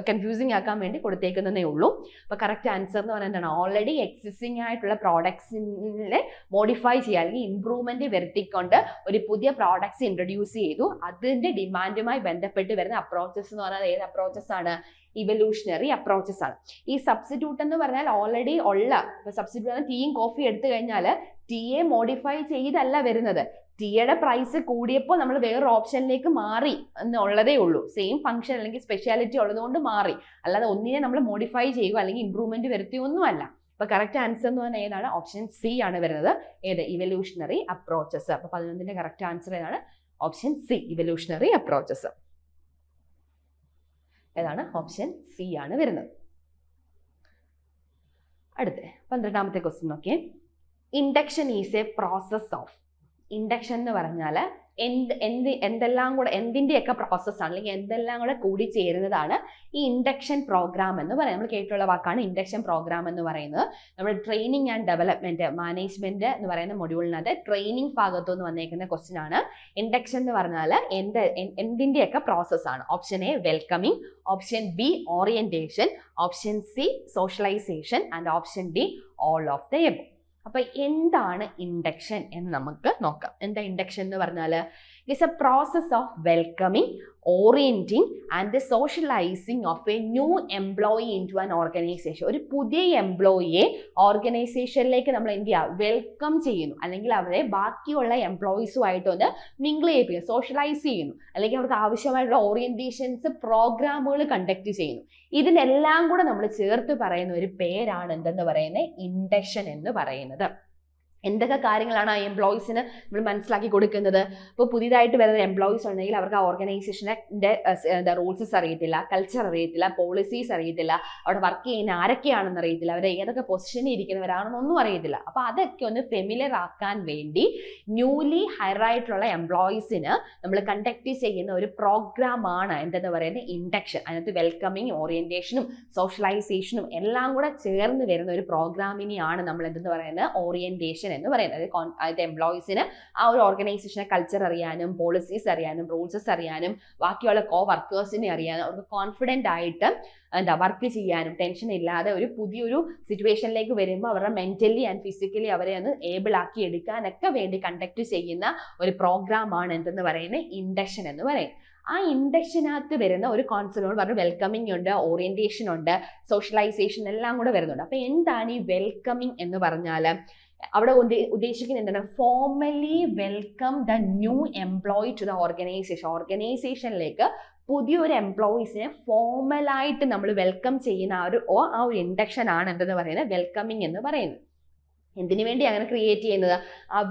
കൺഫ്യൂസിങ് ആക്കാൻ വേണ്ടി കൊടുത്തേക്കുന്നതേ ഉള്ളൂ. അപ്പൊ കറക്റ്റ് ആൻസർ എന്ന് പറയുന്നത് ഓൾറെഡി എക്സിസ്റ്റിംഗ് ആയിട്ടുള്ള പ്രോഡക്ട്സിനെ മോഡിഫൈ ചെയ്യുക അല്ലെങ്കിൽ ഇംപ്രൂവ്മെന്റ് വരുത്തിക്കൊണ്ട് ഒരു പുതിയ പ്രോഡക്ട്സ് ഇൻട്രൊഡ്യൂസ് ചെയ്തു. അതിന്റെ ഡിമാൻഡുമായി ബന്ധപ്പെട്ട് വരുന്ന അപ്രോച്ചസ് എന്ന് പറഞ്ഞാൽ ഏത് അപ്രോച്ചസ് ആണ്? ഇവല്യൂഷണറി അപ്രോച്ചസ് ആണ്. ഈ സബ്സ്റ്റിറ്റ്യൂട്ട് എന്ന് പറഞ്ഞാൽ ഓൾറെഡി ഉള്ള, ഇപ്പൊ സബ്സ്റ്റിറ്റ്യൂട്ട് ടീയും കോഫി എടുത്തു കഴിഞ്ഞാൽ ടീയെ മോഡിഫൈ ചെയ്തല്ല വരുന്നത്. ടീയുടെ പ്രൈസ് കൂടിയപ്പോൾ നമ്മൾ വേറൊരു ഓപ്ഷനിലേക്ക് മാറി എന്നുള്ളതേ ഉള്ളൂ. സെയിം ഫംഗ്ഷൻ അല്ലെങ്കിൽ സ്പെഷ്യാലിറ്റി ഉള്ളതുകൊണ്ട് മാറി, അല്ലാതെ ഒന്നിനെ നമ്മൾ മോഡിഫൈ ചെയ്യുക അല്ലെങ്കിൽ ഇംപ്രൂവ്മെന്റ് വരുത്തിയൊന്നും അല്ല. അപ്പൊ കറക്റ്റ് ആൻസർ എന്ന് പറഞ്ഞാൽ ഏതാണ്? ഓപ്ഷൻ സി ആണ് വരുന്നത്. ഏത്? Evolutionary approaches. അപ്പൊ 11ന്റെ കറക്റ്റ് ആൻസർ ഏതാണ്? Option C, evolutionary approaches. ഏതാണ്? ഓപ്ഷൻ സി ആണ് വരുന്നത്. അടുത്ത 12ാമത്തെ ക്വസ്റ്റ്യൻ നോക്കിയേ. Induction is A process of. Induction എന്ന് പറഞ്ഞാൽ എന്തെല്ലാം കൂടെ എന്തിൻ്റെയൊക്കെ പ്രോസസ്സാണ് അല്ലെങ്കിൽ എന്തെല്ലാം കൂടെ കൂടി ചേരുന്നതാണ് ഈ ഇൻഡക്ഷൻ പ്രോഗ്രാം എന്ന് പറയുന്നത്. നമ്മൾ കേട്ടിട്ടുള്ള വാക്കാണ് ഇൻഡക്ഷൻ പ്രോഗ്രാം എന്ന് പറയുന്നത്. നമ്മുടെ ട്രെയിനിങ് ആൻഡ് ഡെവലപ്മെന്റ് മാനേജ്മെന്റ് എന്ന് പറയുന്ന മൊഡ്യൂളിനകത്ത് ട്രെയിനിങ് ഭാഗത്തു നിന്ന് വന്നേക്കുന്ന ക്വസ്റ്റ്യൻ ആണ്. ഇൻഡക്ഷൻ എന്ന് പറഞ്ഞാൽ എന്തിൻ്റെയൊക്കെ പ്രോസസ്സാണ്? Option A welcoming, option B orientation, option C socialisation and option D all of the above. അപ്പൊ എന്താണ് ഇൻഡക്ഷൻ എന്ന് നമുക്ക് നോക്കാം. എന്താ ഇൻഡക്ഷൻ എന്ന് പറഞ്ഞാൽ? It's a process of welcoming, orienting and socialising of a new employee in to an organisation. ഒരു പുതിയ എംപ്ലോയിയെ ഓർഗനൈസേഷനിലേക്ക് നമ്മൾ എന്ത് ചെയ്യുക? വെൽക്കം ചെയ്യുന്നു, അല്ലെങ്കിൽ അവരെ ബാക്കിയുള്ള എംപ്ലോയീസുമായിട്ടൊന്ന് മിങ്കിൾ ചെയ്യിപ്പിക്കുന്നു, സോഷ്യലൈസ് ചെയ്യുന്നു, അല്ലെങ്കിൽ അവർക്ക് ആവശ്യമായിട്ടുള്ള ഓറിയന്റേഷൻസ് പ്രോഗ്രാമുകൾ കണ്ടക്ട് ചെയ്യുന്നു. ഇതിനെല്ലാം കൂടെ നമ്മൾ ചേർത്ത് പറയുന്ന ഒരു പേരാണ് എന്തെന്ന് പറയുന്നത്? ഇൻഡക്ഷൻ എന്ന് പറയുന്നത്. എന്തൊക്കെ കാര്യങ്ങളാണ് ആ എംപ്ലോയീസിന് നമ്മൾ മനസ്സിലാക്കി കൊടുക്കുന്നത്. ഇപ്പോൾ പുതിയതായിട്ട് വരുന്ന എംപ്ലോയീസ് ഉണ്ടെങ്കിൽ അവർക്ക് ആ ഓർഗനൈസേഷൻ്റെ റൂൾസസ് അറിയത്തില്ല, കൾച്ചർ അറിയത്തില്ല, പോളിസീസ് അറിയത്തില്ല, അവിടെ വർക്ക് ചെയ്യുന്ന ആരൊക്കെയാണെന്ന് അറിയത്തില്ല, അവർ ഏതൊക്കെ പൊസിഷനിൽ ഇരിക്കുന്നവരാണെന്നൊന്നും അറിയത്തില്ല. അപ്പോൾ അതൊക്കെ ഒന്ന് ഫെമിലിയർ ആക്കാൻ വേണ്ടി ന്യൂലി ഹയർ ആയിട്ടുള്ള എംപ്ലോയീസിന് നമ്മൾ കണ്ടക്ട് ചെയ്യുന്ന ഒരു പ്രോഗ്രാമാണ് എന്തെന്ന് പറയുന്നത് ഇൻഡക്ഷൻ. അതിനകത്ത് വെൽക്കമിങ്, ഓറിയന്റേഷനും സോഷ്യലൈസേഷനും എല്ലാം കൂടെ ചേർന്ന് വരുന്ന ഒരു പ്രോഗ്രാമിനെയാണ് നമ്മൾ എന്തെന്ന് പറയുന്നത് ഓറിയന്റേഷൻ എന്ന് പറയുന്നത്. അതായത് എംപ്ലോയീസിന് ആ ഒരു ഓർഗനൈസേഷനെ കൾച്ചർ അറിയാനും പോളിസീസ് അറിയാനും റൂൾസസ് അറിയാനും ബാക്കിയുള്ള വർക്കേഴ്സിനെ അറിയാനും അവർക്ക് കോൺഫിഡൻ്റ് ആയിട്ട് വർക്ക് ചെയ്യാനും ടെൻഷൻ ഇല്ലാതെ ഒരു പുതിയൊരു സിറ്റുവേഷനിലേക്ക് വരുമ്പോൾ അവരുടെ മെന്റലി ആൻഡ് ഫിസിക്കലി അവരെ ഒന്ന് ഏബിൾ ആക്കി എടുക്കാനൊക്കെ വേണ്ടി കണ്ടക്ട് ചെയ്യുന്ന ഒരു പ്രോഗ്രാമാണ് എന്തെന്ന് പറയുന്നത് ഇൻഡക്ഷൻ എന്ന് പറയും. ആ ഇൻഡക്ഷനകത്ത് വരുന്ന ഒരു കോൺസെപ്റ്റ് പറഞ്ഞ വെൽക്കമിങ് ഉണ്ട്, ഓറിയന്റേഷൻ ഉണ്ട്, സോഷ്യലൈസേഷൻ എല്ലാം കൂടെ വരുന്നുണ്ട്. അപ്പൊ എന്താണ് ഈ വെൽക്കമിങ് എന്ന് പറഞ്ഞാൽ അവിടെ ഉദ്ദേശിക്കുന്നത് എന്താണ്? Formally welcome the new employee to the organisation. ഓർഗനൈസേഷനിലേക്ക് പുതിയൊരു എംപ്ലോയീസിനെ ഫോർമലായിട്ട് നമ്മൾ വെൽക്കം ചെയ്യുന്ന ആ ഒരു ഇൻഡക്ഷൻ ആണ് എന്തെന്ന് പറയുന്നത് വെൽക്കമിങ് എന്ന് പറയുന്നത്. എന്തിനു വേണ്ടി അങ്ങനെ ക്രിയേറ്റ് ചെയ്യുന്നത്?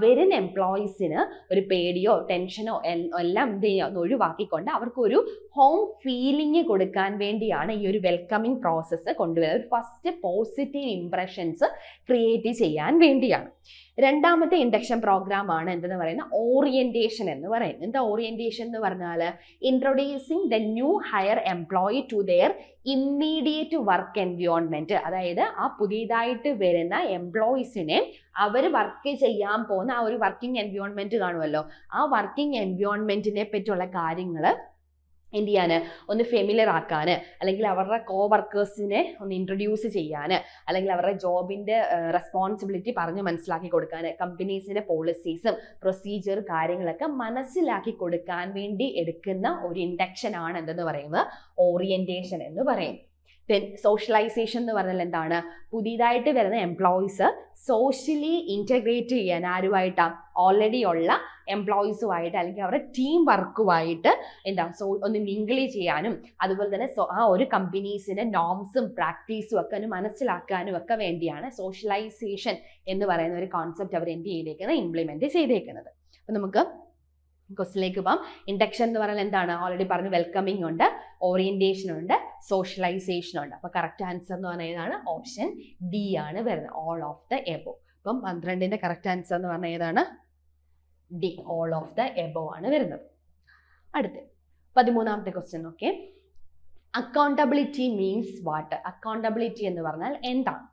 വരുന്ന എംപ്ലോയീസിന് ഒരു പേടിയോ ടെൻഷനോ എല്ലാം എന്ത് ചെയ്യുക ഒഴിവാക്കിക്കൊണ്ട് അവർക്കൊരു ഹോം ഫീലിംഗ് കൊടുക്കാൻ വേണ്ടിയാണ് ഈ ഒരു വെൽക്കമിങ് പ്രോസസ്സ് കൊണ്ടുവരുന്നത്. ഫസ്റ്റ് പോസിറ്റീവ് ഇംപ്രഷൻസ് ക്രിയേറ്റ് ചെയ്യാൻ വേണ്ടിയാണ്. രണ്ടാമത്തെ ഇൻഡക്ഷൻ പ്രോഗ്രാം ആണ് എന്തെന്ന് പറയുന്നത് ഓറിയന്റേഷൻ എന്ന് പറയുന്നത്. എന്താ ഓറിയന്റേഷൻ എന്ന് പറഞ്ഞാൽ introducing the new hire employee to their immediate work environment. അതായത് ആ പുതിയതായിട്ട് വരുന്ന എംപ്ലോയീസിനെ അവർ വർക്ക് ചെയ്യാൻ പോകുന്ന ആ ഒരു വർക്കിംഗ് എൻവയോൺമെന്റ് കാണുമല്ലോ, ആ വർക്കിംഗ് എൻവയോൺമെന്റിനെ പറ്റിയുള്ള കാര്യങ്ങൾ എന്ത് ചെയ്യാൻ ഒന്ന് ഫെമിലിയർ ആക്കാൻ, അല്ലെങ്കിൽ അവരുടെ വർക്കേഴ്സിനെ ഒന്ന് ഇൻട്രൊഡ്യൂസ് ചെയ്യാൻ, അല്ലെങ്കിൽ അവരുടെ ജോബിൻ്റെ റെസ്പോൺസിബിലിറ്റി പറഞ്ഞ് മനസ്സിലാക്കി കൊടുക്കാൻ, കമ്പനീസിൻ്റെ പോളിസീസും പ്രൊസീജിയർ കാര്യങ്ങളൊക്കെ മനസ്സിലാക്കി കൊടുക്കാൻ വേണ്ടി എടുക്കുന്ന ഒരു ഇൻഡക്ഷൻ ആണ് എന്തെന്ന് പറയുന്നത് ഓറിയന്റേഷൻ എന്ന് പറയും. ദെൻ സോഷ്യലൈസേഷൻ എന്ന് പറഞ്ഞാൽ എന്താണ്? പുതിയതായിട്ട് വരുന്ന എംപ്ലോയീസ് സോഷ്യലി ഇൻറ്റഗ്രേറ്റ് ചെയ്യാൻ ആരുമായിട്ടാണ്? ഓൾറെഡി ഉള്ള എംപ്ലോയീസുമായിട്ട് അല്ലെങ്കിൽ അവരുടെ ടീം വർക്കുമായിട്ട് ഒന്ന് മിങ്കിൾ ചെയ്യാനും അതുപോലെ തന്നെ ആ ഒരു കമ്പനീസിന്റെ നോംസും പ്രാക്ടീസും ഒക്കെ ഒന്ന് മനസ്സിലാക്കാനും ഒക്കെ വേണ്ടിയാണ് സോഷ്യലൈസേഷൻ എന്ന് പറയുന്ന ഒരു കോൺസെപ്റ്റ് അവർ എന്ത് ചെയ്തേക്കുന്നത് ഇംപ്ലിമെന്റ് ചെയ്തേക്കുന്നത്. അപ്പം നമുക്ക് ക്വസ്റ്റിലേക്ക് പോകാം. ഇൻഡക്ഷൻ എന്ന് പറഞ്ഞാൽ എന്താണ്? ഓൾറെഡി പറഞ്ഞു, വെൽക്കമിങ് ഉണ്ട്, ഓറിയന്റേഷൻ ഉണ്ട്, സോഷ്യലൈസേഷൻ ഉണ്ട്. അപ്പോൾ കറക്റ്റ് ആൻസർ എന്ന് പറയുന്നതാണ് ഓപ്ഷൻ ഡി ആണ് വരുന്നത്, ഓൾ ഓഫ് ദ എബോ. അപ്പം 12ന്റെ കറക്റ്റ് ആൻസർ എന്ന് പറഞ്ഞാൽ ഏതാണ്? D, all of the above ആണ് വരുന്നത്. അടുത്ത് 13ാമത്തെ ക്വസ്റ്റ്യൻ നോക്കേ. Accountability means what? അക്കൗണ്ടബിലിറ്റി എന്ന് പറഞ്ഞാൽ എന്താണ്?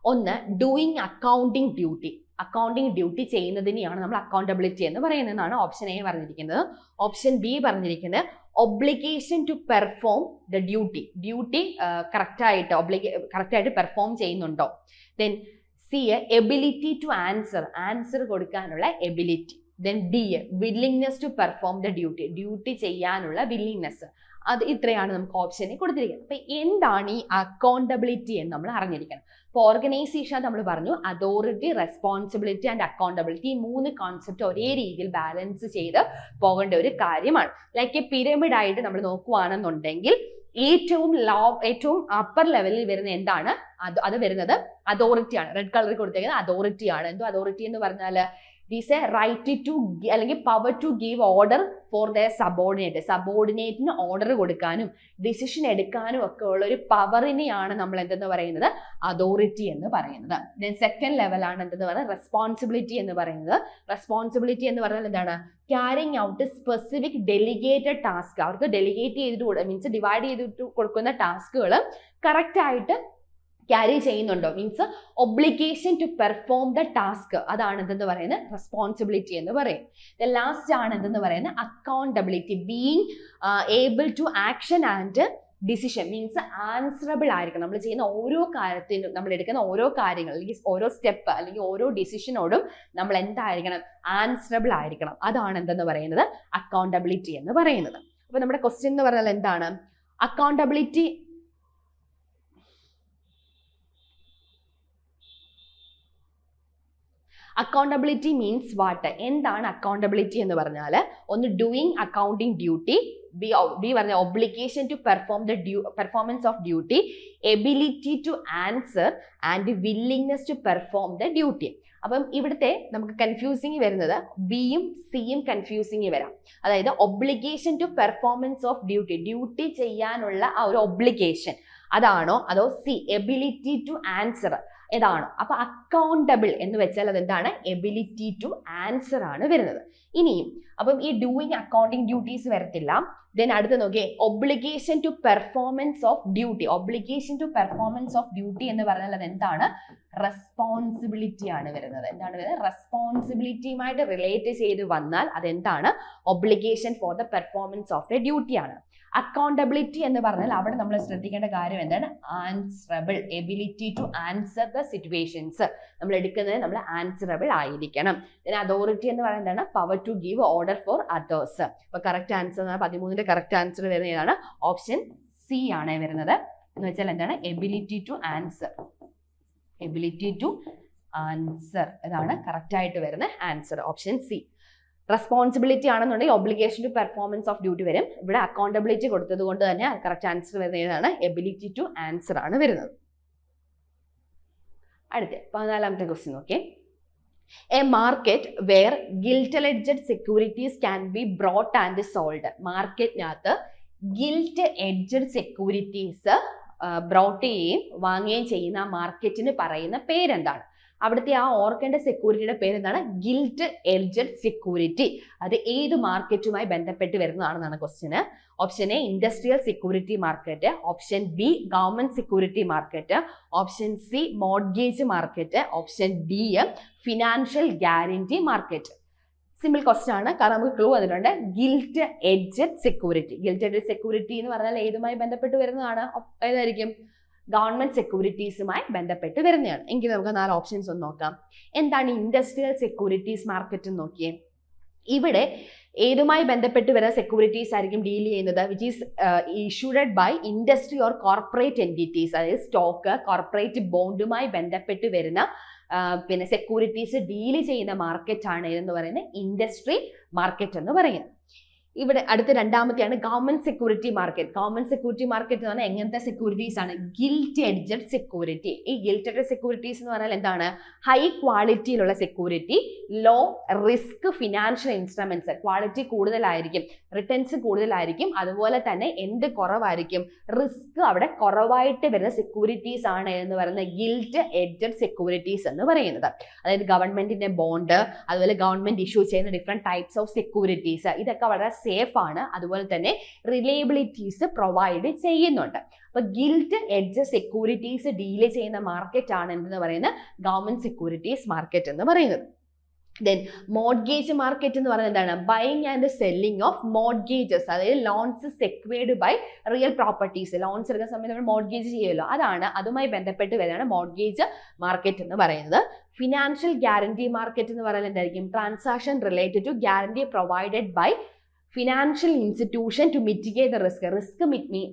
ഒന്ന്, doing accounting duty. Accounting duty ചെയ്യുന്നതിനെയാണ് നമ്മൾ അക്കൗണ്ടബിലിറ്റി എന്ന് പറയുന്നതെന്നാണ് ഓപ്ഷൻ എ പറഞ്ഞിരിക്കുന്നത്. ഓപ്ഷൻ ബി പറഞ്ഞിരിക്കുന്നത് obligation to perform the duty. Duty കറക്റ്റായിട്ട് പെർഫോം ചെയ്യുന്നുണ്ടോ. Then C, ability to answer കൊടുക്കാനുള്ള ability. Then D, willingness to perform the duty. Duty ചെയ്യാനുള്ള വില്ലിങ്നെസ്. അത് ഇത്രയാണ് നമുക്ക് ഓപ്ഷനിൽ കൊടുത്തിരിക്കുന്നത്. അപ്പൊ എന്താണ് ഈ അക്കൗണ്ടബിലിറ്റി എന്ന് നമ്മൾ അറിഞ്ഞിരിക്കണം. ഇപ്പോൾ ഓർഗനൈസേഷൻ നമ്മൾ പറഞ്ഞു അതോറിറ്റി, റെസ്പോൺസിബിലിറ്റി ആൻഡ് അക്കൗണ്ടബിലിറ്റി, ഈ 3 കോൺസെപ്റ്റ് ഒരേ രീതിയിൽ ബാലൻസ് ചെയ്ത് പോകേണ്ട ഒരു കാര്യമാണ്. ലൈക്ക് എ പിരമിഡ് ആയിട്ട് നമ്മൾ നോക്കുകയാണെന്നുണ്ടെങ്കിൽ ഏറ്റവും അപ്പർ ലെവലിൽ വരുന്ന എന്താണ്? അത് വരുന്നത് അതോറിറ്റിയാണ്. റെഡ് കളറിൽ കൊടുത്തേക്കുന്നത് അതോറിറ്റിയാണ്. എന്തോ അതോറിറ്റി എന്ന് പറഞ്ഞാൽ ദിസ് എ റൈറ്റ് ടു അല്ലെങ്കിൽ power to give order for their സബോർഡിനേറ്റിന് ഓർഡർ കൊടുക്കാനും ഡിസിഷൻ എടുക്കാനും ഒക്കെ ഉള്ള ഒരു പവറിനെയാണ് നമ്മൾ എന്തെന്ന് പറയുന്നത് അതോറിറ്റി എന്ന് പറയുന്നത്. ദെൻ സെക്കൻഡ് ലെവലാണ് എന്തെന്ന് പറയുന്നത് റെസ്പോൺസിബിലിറ്റി എന്ന് പറയുന്നത്. റെസ്പോൺസിബിലിറ്റി എന്ന് പറഞ്ഞാൽ എന്താണ്? Carrying out specific delegated task. അവർക്ക് ഡെലിഗേറ്റ് ചെയ്തിട്ട് മീൻസ് ഡിവൈഡ് ചെയ്തിട്ട് കൊടുക്കുന്ന ടാസ്കുകൾ കറക്റ്റായിട്ട് ക്യാരി ചെയ്യുന്നുണ്ടോ, means obligation to perform the task. അതാണ് എന്തെന്ന് പറയുന്നത് റെസ്പോൺസിബിലിറ്റി എന്ന് പറയും. ലാസ്റ്റ് ആണ് എന്തെന്ന് പറയുന്നത് accountability. Being able to action and decision, means answerable ആയിരിക്കണം. നമ്മൾ ചെയ്യുന്ന ഓരോ കാര്യത്തിനും, നമ്മൾ എടുക്കുന്ന ഓരോ കാര്യങ്ങൾ അല്ലെങ്കിൽ ഓരോ സ്റ്റെപ്പ് അല്ലെങ്കിൽ ഓരോ ഡിസിഷനോടും നമ്മൾ എന്തായിരിക്കണം? ആൻസറബിൾ ആയിരിക്കണം. അതാണ് എന്തെന്ന് പറയുന്നത് അക്കൗണ്ടബിലിറ്റി എന്ന് പറയുന്നത്. അപ്പൊ നമ്മുടെ ക്വസ്റ്റ്യൻ എന്ന് പറഞ്ഞാൽ എന്താണ്? Accountability accountability means what? എന്താണ് അക്കൗണ്ടബിലിറ്റി എന്ന് പറഞ്ഞാൽ ഒന്ന് ഡൂയിങ് അക്കൗണ്ടിങ് ഡ്യൂട്ടി, ബി പറഞ്ഞ obligation to perform the performance of duty, ability to answer and willingness to perform the duty. അപ്പം ഇവിടുത്തെ നമുക്ക് കൺഫ്യൂസിങ് വരുന്നത് ബിയും സിയും കൺഫ്യൂസിങ് വരാം. അതായത് obligation to performance of duty, duty ചെയ്യാനുള്ള ആ ഒരു ഒബ്ലിഗേഷൻ അതാണോ, അതോ സി എബിലിറ്റി ടു ആൻസർ ഏതാണോ? അപ്പൊ അക്കൗണ്ടബിൾ എന്ന് വെച്ചാൽ അതെന്താണ്? എബിലിറ്റി ടു ആൻസർ ആണ് വരുന്നത്. ഇനിയും അപ്പം ഈ ഡൂയിങ് അക്കൗണ്ടിങ് ഡ്യൂട്ടീസ് വരത്തില്ല. ദെൻ അടുത്ത് നോക്കിയേ, obligation to performance of duty. Obligation to performance of duty എന്ന് പറഞ്ഞാൽ അത് എന്താണ്? റെസ്പോൺസിബിലിറ്റി ആണ് വരുന്നത്. എന്താണ് വരുന്നത്? റെസ്പോൺസിബിലിറ്റിയുമായിട്ട് റിലേറ്റ് ചെയ്ത് വന്നാൽ അതെന്താണ്? Obligation for the performance of a duty ആണ്. അക്കൗണ്ടബിലിറ്റി എന്ന് പറഞ്ഞാൽ അവിടെ നമ്മൾ ശ്രദ്ധിക്കേണ്ട കാര്യം എന്താണ്? Answerable, ability to answer the situations. നമ്മൾ എടുക്കുന്നത് നമ്മൾ ആൻസറബിൾ ആയിരിക്കണം. അതോറിറ്റി എന്ന് പറയുന്നത് എന്താണ്? Power to give order for others. അപ്പൊ കറക്റ്റ് ആൻസർ 13ന്റെ കറക്റ്റ് ആൻസർ വരുന്നത് ഏതാണ്? ഓപ്ഷൻ സി ആണ് വരുന്നത്. എന്ന് വെച്ചാൽ എന്താണ്? Ability to answer. Ability to answer ഇതാണ് കറക്റ്റ് ആയിട്ട് വരുന്ന ആൻസർ, ഓപ്ഷൻ സി. റെസ്പോൺസിബിലിറ്റി ആണെന്നുണ്ടെങ്കിൽ obligation to performance of duty വരും. ഇവിടെ അക്കൗണ്ടബിലിറ്റി കൊടുത്തത് കൊണ്ട് തന്നെ കറക്റ്റ് ആൻസർ വരുന്നത് ഏതാണ്? എബിലിറ്റി ടു ആൻസർ ആണ് വരുന്നത്. അടുത്ത 14ാമത്തെ ക്വസ്റ്റ്യൻ നോക്കിയേ. A market where gilt edged securities can be bought and sold. മാർക്കറ്റിനകത്ത് ഗിൽറ്റ് എഡ്ജഡ് സെക്യൂരിറ്റീസ് ബ്രോട്ട് ചെയ്യുകയും വാങ്ങുകയും ചെയ്യുന്ന ആ മാർക്കറ്റിന് പറയുന്ന പേരെന്താണ്? അവിടുത്തെ ആ ഓർക്കേണ്ട സെക്യൂരിറ്റിയുടെ പേര് എന്താണ്? Gilt edged security. അത് ഏത് മാർക്കറ്റുമായി ബന്ധപ്പെട്ട് വരുന്നതാണെന്നാണ് ക്വസ്റ്റ്യന്. Option A industrial security market, option B government security market, option C mortgage market, option D financial guarantee market. Simple question ആണ്, കാരണം നമുക്ക് ക്ലൂ അതിലുണ്ട്. Gilt edged security. Gilt edged security എന്ന് പറഞ്ഞാൽ ഏതുമായി ബന്ധപ്പെട്ട് വരുന്നതാണ്? ഏതായിരിക്കും? ഗവൺമെന്റ് സെക്യൂരിറ്റീസുമായി ബന്ധപ്പെട്ട് വരുന്നതാണ്. എങ്കിൽ നമുക്ക് 4 ഓപ്ഷൻസ് ഒന്ന് നോക്കാം. എന്താണ് ഇൻഡസ്ട്രിയൽ സെക്യൂരിറ്റീസ് മാർക്കറ്റ് എന്ന് നോക്കിയേ. ഇവിടെ ഏതുമായി ബന്ധപ്പെട്ട് വരുന്ന സെക്യൂരിറ്റീസ് ആയിരിക്കും ഡീൽ ചെയ്യുന്നത്? Which is issued by industry or corporate entities. അതായത് സ്റ്റോക്ക്, കോർപ്പറേറ്റ് ബോണ്ടുമായി ബന്ധപ്പെട്ട് വരുന്ന പിന്നെ സെക്യൂരിറ്റീസ് ഡീൽ ചെയ്യുന്ന മാർക്കറ്റ് ആണ് എന്ന് പറയുന്നത് ഇൻഡസ്ട്രി മാർക്കറ്റ് എന്ന് പറയുന്നത്. ഇവിടെ അടുത്ത രണ്ടാമത്തെയാണ് government security market. Government security market എന്ന് പറഞ്ഞാൽ എങ്ങനത്തെ സെക്യൂരിറ്റീസ് ആണ്? Gilt edged security. ഈ ഗിൽറ്റ് എഡ്ജഡ് സെക്യൂരിറ്റീസ് എന്ന് പറഞ്ഞാൽ എന്താണ്? ഹൈ ക്വാളിറ്റിയിലുള്ള security, low risk financial instruments. Quality കൂടുതലായിരിക്കും, റിട്ടേൺസ് കൂടുതലായിരിക്കും, അതുപോലെ തന്നെ എന്ത് കുറവായിരിക്കും? റിസ്ക് അവിടെ കുറവായിട്ട് വരുന്ന സെക്യൂരിറ്റീസ് ആണ് എന്ന് പറയുന്ന ഗിൽറ്റ് എഡ്ജഡ് സെക്യൂരിറ്റീസ് എന്ന് പറയുന്നത്. അതായത് ഗവൺമെന്റിന്റെ ബോണ്ട്, അതുപോലെ ഗവൺമെന്റ് ഇഷ്യൂ ചെയ്യുന്ന ഡിഫറെന്റ് ടൈപ്സ് ഓഫ് സെക്യൂരിറ്റീസ്, ഇതൊക്കെ വളരെ സേഫ് ആണ്. അതുപോലെ തന്നെ റിലയബിലിറ്റീസ് പ്രൊവൈഡ് ചെയ്യുന്നുണ്ട്. അപ്പൊ ഗിൽറ്റ് എഡ്ജ് സെക്യൂരിറ്റീസ് ഡീൽ ചെയ്യുന്ന മാർക്കറ്റ് ആണ് എന്ന് പറയുന്നത് ഗവൺമെന്റ് സെക്യൂരിറ്റീസ് മാർക്കറ്റ് എന്ന് പറയുന്നത്. ദെൻ മോർഗേജ് മാർക്കറ്റ് എന്ന് പറയുന്നത് എന്താണ്? Buying and selling of mortgages. അതായത് loans secured by real properties. Loans എടുക്കുന്ന സമയത്ത് നമ്മൾ മോർഗേജ് ചെയ്യുമല്ലോ, അതാണ് അതുമായി ബന്ധപ്പെട്ട് വരുന്നതാണ് മോർഗേജ് മാർക്കറ്റ് എന്ന് പറയുന്നത്. ഫിനാൻഷ്യൽ ഗ്യാരണ്ടി മാർക്കറ്റ് എന്ന് പറയുന്നത് എന്തായിരിക്കും? Transaction related to guarantee provided by financial institution to mitigate the risk. Risk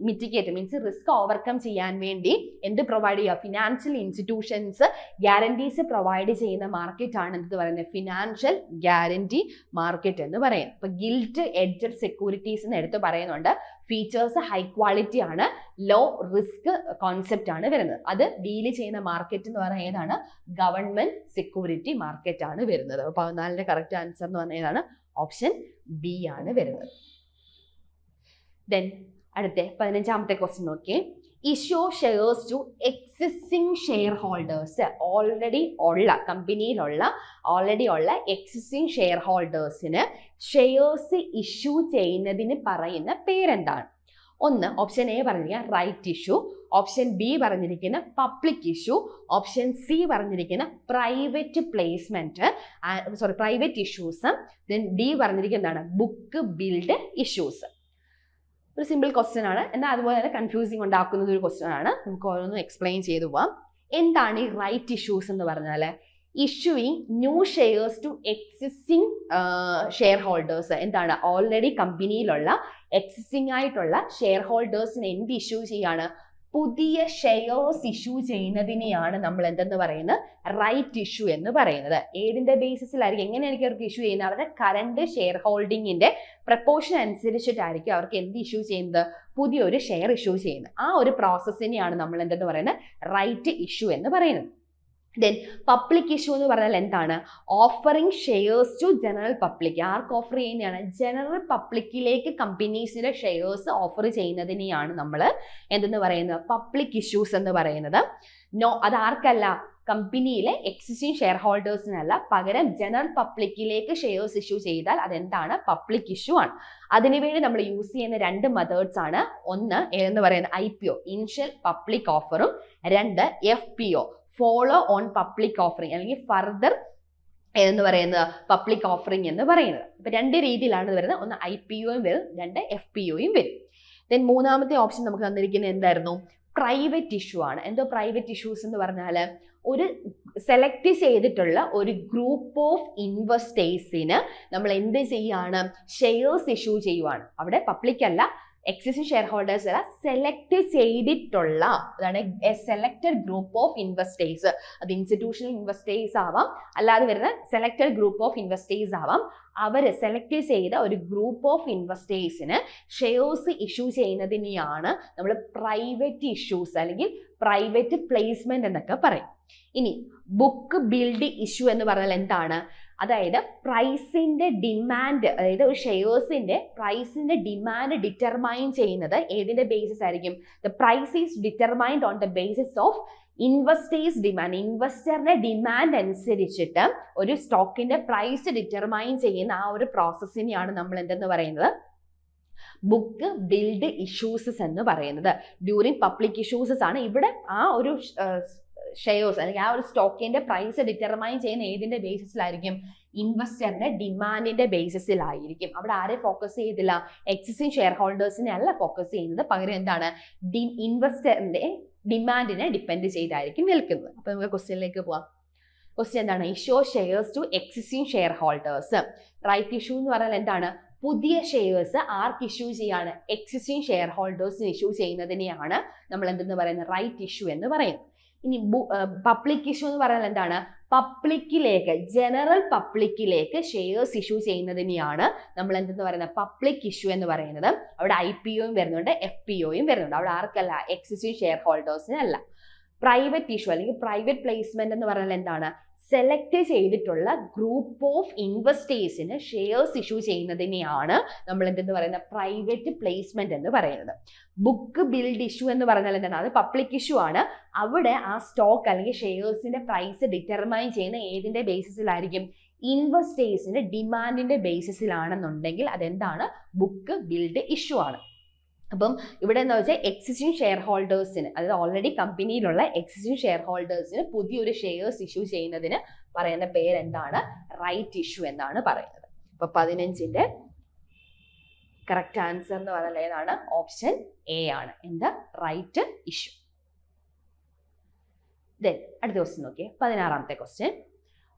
mitigate means risk overcome ചെയ്യാൻ വേണ്ടി എന്ത് പ്രൊവൈഡ് ചെയ്യുക? ഫിനാൻഷ്യൽ ഇൻസ്റ്റിറ്റ്യൂഷൻസ് ഗ്യാരണ്ടീസ് പ്രൊവൈഡ് ചെയ്യുന്ന മാർക്കറ്റ് ആണ് എന്ത് പറയുന്നത്? ഫിനാൻഷ്യൽ ഗ്യാരണ്ടി മാർക്കറ്റ് എന്ന് പറയുന്നത്. ഇപ്പൊ ഗിൽറ്റ് എഡ്ജഡ് സെക്യൂരിറ്റീസ് എന്ന് എടുത്ത് പറയുന്നുണ്ട്. ഫീച്ചേഴ്സ് ഹൈ ക്വാളിറ്റി ആണ്, ലോ റിസ്ക് കോൺസെപ്റ്റ് ആണ് വരുന്നത്. അത് ഡീൽ ചെയ്യുന്ന മാർക്കറ്റ് എന്ന് പറയുന്നത് ഏതാണ്? ഗവൺമെന്റ് സെക്യൂരിറ്റി മാർക്കറ്റ് ആണ് വരുന്നത്. 14ന്റെ കറക്റ്റ് ആൻസർ എന്ന് പറഞ്ഞ ഏതാണ്? ഓപ്ഷൻ ബി ആണ് വരുന്നത്. ദെൻ അടുത്ത 15ാമത്തെ ക്വസ്റ്റ്യൻ നോക്കിയേ. Issue shares to existing share holders. Already ഉള്ള എക്സിസ്റ്റിംഗ് ഷെയർ ഹോൾഡേഴ്സിന് ഷെയർസ് ഇഷ്യൂ ചെയ്യുന്നതിന് പറയുന്ന പേരെന്താണ്? ഒന്ന് ഓപ്ഷൻ എ പറഞ്ഞിരിക്കുന്ന റൈറ്റ് ഇഷ്യൂ, ഓപ്ഷൻ ബി പറഞ്ഞിരിക്കുന്ന പബ്ലിക് ഇഷ്യൂ, ഓപ്ഷൻ സി പറഞ്ഞിരിക്കുന്ന private placement private issues, then D പറഞ്ഞിരിക്കുന്നതാണ് ബുക്ക് ബിൽഡ് ഇഷ്യൂസ്. ഒരു സിമ്പിൾ ക്വസ്റ്റ്യൻ ആണ്, എന്നാൽ അതുപോലെ തന്നെ കൺഫ്യൂസിങ് ഉണ്ടാക്കുന്ന ഒരു ക്വസ്റ്റ്യൻ ആണ്. നമുക്ക് ഓരോന്നും എക്സ്പ്ലെയിൻ ചെയ്തു പോവാം. എന്താണ് ഈ റൈറ്റ് ഇഷ്യൂസ് എന്ന് പറഞ്ഞാൽ? Issuing new shares to existing share holders. എന്താണ്? ഓൾറെഡി കമ്പനിയിലുള്ള എക്സിസ്റ്റിംഗ് ആയിട്ടുള്ള ഷെയർ ഹോൾഡേഴ്സിന് എന്ത് ഇഷ്യൂ ചെയ്യാണ്? പുതിയ ഷെയർസ് ഇഷ്യൂ ചെയ്യുന്നതിനെയാണ് നമ്മൾ എന്തെന്ന് പറയുന്നത്, റൈറ്റ് ഇഷ്യൂ എന്ന് പറയുന്നത്. ഏതിന്റെ ബേസിസിലായിരിക്കും, എങ്ങനെയായിരിക്കും അവർക്ക് ഇഷ്യൂ ചെയ്യുന്നത്, അവരുടെ കറണ്ട് ഷെയർ ഹോൾഡിങ്ങിന്റെ പ്രപ്പോർഷൻ അനുസരിച്ചിട്ടായിരിക്കും അവർക്ക് എന്ത് ഇഷ്യൂ ചെയ്യുന്നത്, പുതിയൊരു ഷെയർ ഇഷ്യൂ ചെയ്യുന്നത്. ആ ഒരു പ്രോസസ്സിനെയാണ് നമ്മൾ എന്തെന്ന് പറയുന്നത്, റൈറ്റ് ഇഷ്യൂ എന്ന് പറയുന്നത്. ദെൻ പബ്ലിക് ഇഷ്യൂ എന്ന് പറഞ്ഞാൽ എന്താണ്, offering shares to general public. ആർക്ക് ഓഫർ ചെയ്യുന്നതാണ്, ജനറൽ പബ്ലിക്കിലേക്ക് കമ്പനീസിന്റെ ഷെയർസ് ഓഫർ ചെയ്യുന്നതിനെയാണ് നമ്മൾ എന്തെന്ന് പറയുന്നത്, പബ്ലിക് ഇഷ്യൂസ് എന്ന് പറയുന്നത്. അത് ആർക്കല്ല, കമ്പനിയിലെ എക്സിസ്റ്റിംഗ് ഷെയർ ഹോൾഡേഴ്സിനല്ല, പകരം ജനറൽ പബ്ലിക്കിലേക്ക് ഷെയർസ് ഇഷ്യൂ ചെയ്താൽ അതെന്താണ്, പബ്ലിക് ഇഷ്യൂ ആണ്. അതിനുവേണ്ടി നമ്മൾ യൂസ് ചെയ്യുന്ന 2 മെത്തേഡ്സ് ആണ്. ഒന്ന് എന്ന് പറയുന്നത് IPO, ഇനിഷ്യൽ പബ്ലിക് ഓഫറും. 2 FPO, follow on public offering, അല്ലെങ്കിൽ ഫർദർ എന്ന് പറയുന്നത് പബ്ലിക് ഓഫറിംഗ് എന്ന് പറയുന്നത്. ഇപ്പൊ 2 രീതിയിലാണ് ഇത് വരുന്നത്. ഒന്ന് IPOയും വരും, 2 FPOയും വരും. ദെൻ മൂന്നാമത്തെ ഓപ്ഷൻ നമുക്ക് തന്നിരിക്കുന്നത് എന്തായിരുന്നു, പ്രൈവറ്റ് ഇഷ്യൂ ആണ്. എന്തോ പ്രൈവറ്റ് ഇഷ്യൂസ് എന്ന് പറഞ്ഞാൽ ഒരു സെലക്ട് ചെയ്തിട്ടുള്ള ഒരു ഗ്രൂപ്പ് ഓഫ് ഇൻവെസ്റ്റേഴ്സിന് നമ്മൾ എന്ത് ചെയ്യാണ്, ഷെയർസ് ഇഷ്യൂ ചെയ്യുവാണ്. അവിടെ പബ്ലിക് അല്ല, എക്സിസ്റ്റിംഗ് ഷെയർ ഹോൾഡേഴ്സ് അല്ല, സെലക്ട് ചെയ്തിട്ടുള്ള, അതാണ് A selected group of investors. അത് ഇൻസ്റ്റിറ്റ്യൂഷണൽ ഇൻവെസ്റ്റേഴ്സ് ആവാം, അല്ലാതെ വരുന്ന സെലക്ടഡ് ഗ്രൂപ്പ് ഓഫ് ഇൻവെസ്റ്റേഴ്സ് ആവാം. അവർ സെലക്ട് ചെയ്ത ഒരു ഗ്രൂപ്പ് ഓഫ് ഇൻവെസ്റ്റേഴ്സിന് ഷെയർസ് ഇഷ്യൂ ചെയ്യുന്നതിനെയാണ് നമ്മൾ പ്രൈവറ്റ് ഇഷ്യൂസ് അല്ലെങ്കിൽ പ്രൈവറ്റ് പ്ലേസ്മെന്റ് എന്നൊക്കെ പറയും. ഇനി ബുക്ക് ബിൽഡ് ഇഷ്യൂ എന്ന് പറഞ്ഞാൽ എന്താണ്, അതായത് പ്രൈസിന്റെ ഡിമാൻഡ്, അതായത് ഒരു ഷെയർസിന്റെ പ്രൈസിന്റെ ഡിമാൻഡ് ഡിറ്റർമൈൻ ചെയ്യുന്നത് ഏതിന്റെ ബേസിസ് ആയിരിക്കും, the price is determined on the basis of investors demand. ഇൻവെസ്റ്ററിന്റെ ഡിമാൻഡ് അനുസരിച്ചിട്ട് ഒരു സ്റ്റോക്കിന്റെ പ്രൈസ് ഡിറ്റർമൈൻ ചെയ്യുന്ന ആ ഒരു പ്രോസസ്സിനെയാണ് നമ്മൾ എന്തെന്ന് പറയുന്നത്, ബുക്ക് ബിൽഡ് ഇഷ്യൂസസ് എന്ന് പറയുന്നത്. ഡ്യൂറിങ് പബ്ലിക് ഇഷ്യൂസസ് ആണ് ഇവിടെ ആ ഒരു ഷെയർസ് അല്ലെങ്കിൽ ആ ഒരു സ്റ്റോക്കിന്റെ പ്രൈസ് ഡിറ്റർമൈൻ ചെയ്യുന്ന ഏതിന്റെ ബേസിസിലായിരിക്കും, ഇൻവെസ്റ്ററിന്റെ ഡിമാൻഡിന്റെ ബേസിസിലായിരിക്കും. അവിടെ ആരെ ഫോക്കസ് ചെയ്തില്ല, എക്സിസ്റ്റിംഗ് ഷെയർ ഹോൾഡേഴ്സിനെ അല്ല ഫോക്കസ് ചെയ്യുന്നത്, പകരം എന്താണ്, ഇൻവെസ്റ്ററിന്റെ ഡിമാൻഡിനെ ഡിപ്പെൻഡ് ചെയ്തായിരിക്കും നിൽക്കുന്നത്. അപ്പൊ നമുക്ക് ക്വസ്റ്റ്യനിലേക്ക് പോവാം. ക്വസ്റ്റ്യൻ എന്താണ്, issue shares to existing share holders. Right issue എന്ന് പറഞ്ഞാൽ എന്താണ്, പുതിയ ഷെയർസ് ആർക്ക് ഇഷ്യൂ ചെയ്യാണ്, എക്സിസ്റ്റിംഗ് ഷെയർ ഹോൾഡേഴ്സിന് ഇഷ്യൂ ചെയ്യുന്നതിനെയാണ് നമ്മൾ എന്തെന്ന് പറയുന്നത്, റൈറ്റ് ഇഷ്യൂ എന്ന് പറയുന്നത്. ഇനി പബ്ലിക് ഇഷ്യൂ എന്ന് പറഞ്ഞാൽ എന്താണ്, പബ്ലിക്കിലേക്ക്, ജനറൽ പബ്ലിക്കിലേക്ക് ഷെയർസ് ഇഷ്യൂ ചെയ്യുന്നതിനെയാണ് നമ്മൾ എന്തെന്ന് പറയുന്നത്, പബ്ലിക് ഇഷ്യൂ എന്ന് പറയുന്നത്. അവിടെ IPOയും വരുന്നുണ്ട്, FPOയും വരുന്നുണ്ട്. അവിടെ ആർക്കല്ല, എക്സിസ്റ്റിംഗ് ഷെയർ ഹോൾഡേഴ്സിനല്ല. പ്രൈവറ്റ് ഇഷ്യൂ അല്ലെങ്കിൽ പ്രൈവറ്റ് പ്ലേസ്മെന്റ് എന്ന് പറഞ്ഞാൽ എന്താണ്, സെലക്ട് ചെയ്തിട്ടുള്ള ഗ്രൂപ്പ് ഓഫ് ഇൻവെസ്റ്റേഴ്സിന് ഷെയർസ് ഇഷ്യൂ ചെയ്യുന്നതിനെയാണ് നമ്മൾ എന്തെന്ന് പറയുന്നത്, പ്രൈവറ്റ് പ്ലേസ്മെന്റ് എന്ന് പറയുന്നത്. ബുക്ക് ബിൽഡ് ഇഷ്യൂ എന്ന് പറഞ്ഞാൽ എന്താണ്, അത് പബ്ലിക് ഇഷ്യൂ ആണ്. അവിടെ ആ സ്റ്റോക്ക് അല്ലെങ്കിൽ ഷെയർസിന്റെ പ്രൈസ് ഡിറ്റർമൈൻ ചെയ്യുന്ന ഏതിന്റെ ബേസിസിലായിരിക്കും, ഇൻവെസ്റ്റേഴ്സിന്റെ ഡിമാൻഡിന്റെ ബേസിസിലാണെന്നുണ്ടെങ്കിൽ അതെന്താണ്, ബുക്ക് ബിൽഡ് ഇഷ്യൂ ആണ്. അപ്പം ഇവിടെ എന്താ വെച്ചാൽ എക്സിസ്റ്റിംഗ് ഷെയർ ഹോൾഡേഴ്സിന്, അതായത് ഓൾറെഡി കമ്പനിയിലുള്ള എക്സിസ്റ്റിംഗ് ഷെയർ ഹോൾഡേഴ്സിന് പുതിയൊരു ഷെയർസ് ഇഷ്യൂ ചെയ്യുന്നതിന് പറയുന്ന പേര് എന്താണ്, റൈറ്റ് ഇഷ്യൂ എന്നാണ് പറയുന്നത്. അപ്പൊ 15ന്റെ കറക്റ്റ് ആൻസർ എന്ന് പറയുന്നത് ഏതാണ്, ഓപ്ഷൻ A ആണ്, എന്താ, റൈറ്റ് ഇഷ്യൂ. ദെൻ അടുത്ത ക്വസ്റ്റ്യൻ നോക്കിയേ, 16ാമത്തെ question.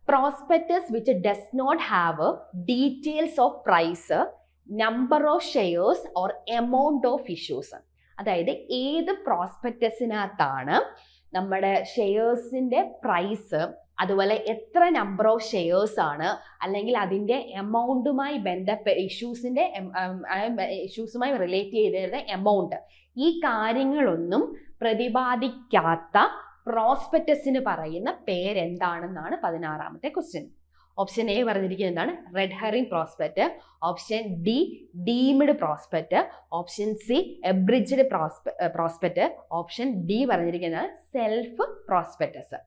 Prospectus which does not have details of price, number of shares or amount of issues. അതായത് ഏത് പ്രോസ്പെക്ടസിനകത്താണ് നമ്മുടെ ഷെയർസിന്റെ പ്രൈസ്, അതുപോലെ എത്ര നമ്പർ ഓഫ് ഷെയർസ് ആണ്, അല്ലെങ്കിൽ അതിൻ്റെ എമൗണ്ടുമായി ഇഷ്യൂസുമായി റിലേറ്റ് ചെയ്തിരുന്ന എമൗണ്ട്, ഈ കാര്യങ്ങളൊന്നും പ്രതിപാദിക്കാത്ത പ്രോസ്പെക്ടസിന് പറയുന്ന പേരെന്താണെന്നാണ് 16ാമത്തെ ക്വസ്റ്റ്യൻ. ഓപ്ഷൻ A പറഞ്ഞിരിക്കുന്നത് എന്താണ്, red herring prospect. Option D deemed prospect. Option C abridged prospect. Option D പറഞ്ഞിരിക്കുന്നത് സെൽഫ് പ്രോസ്പെക്ടസ്.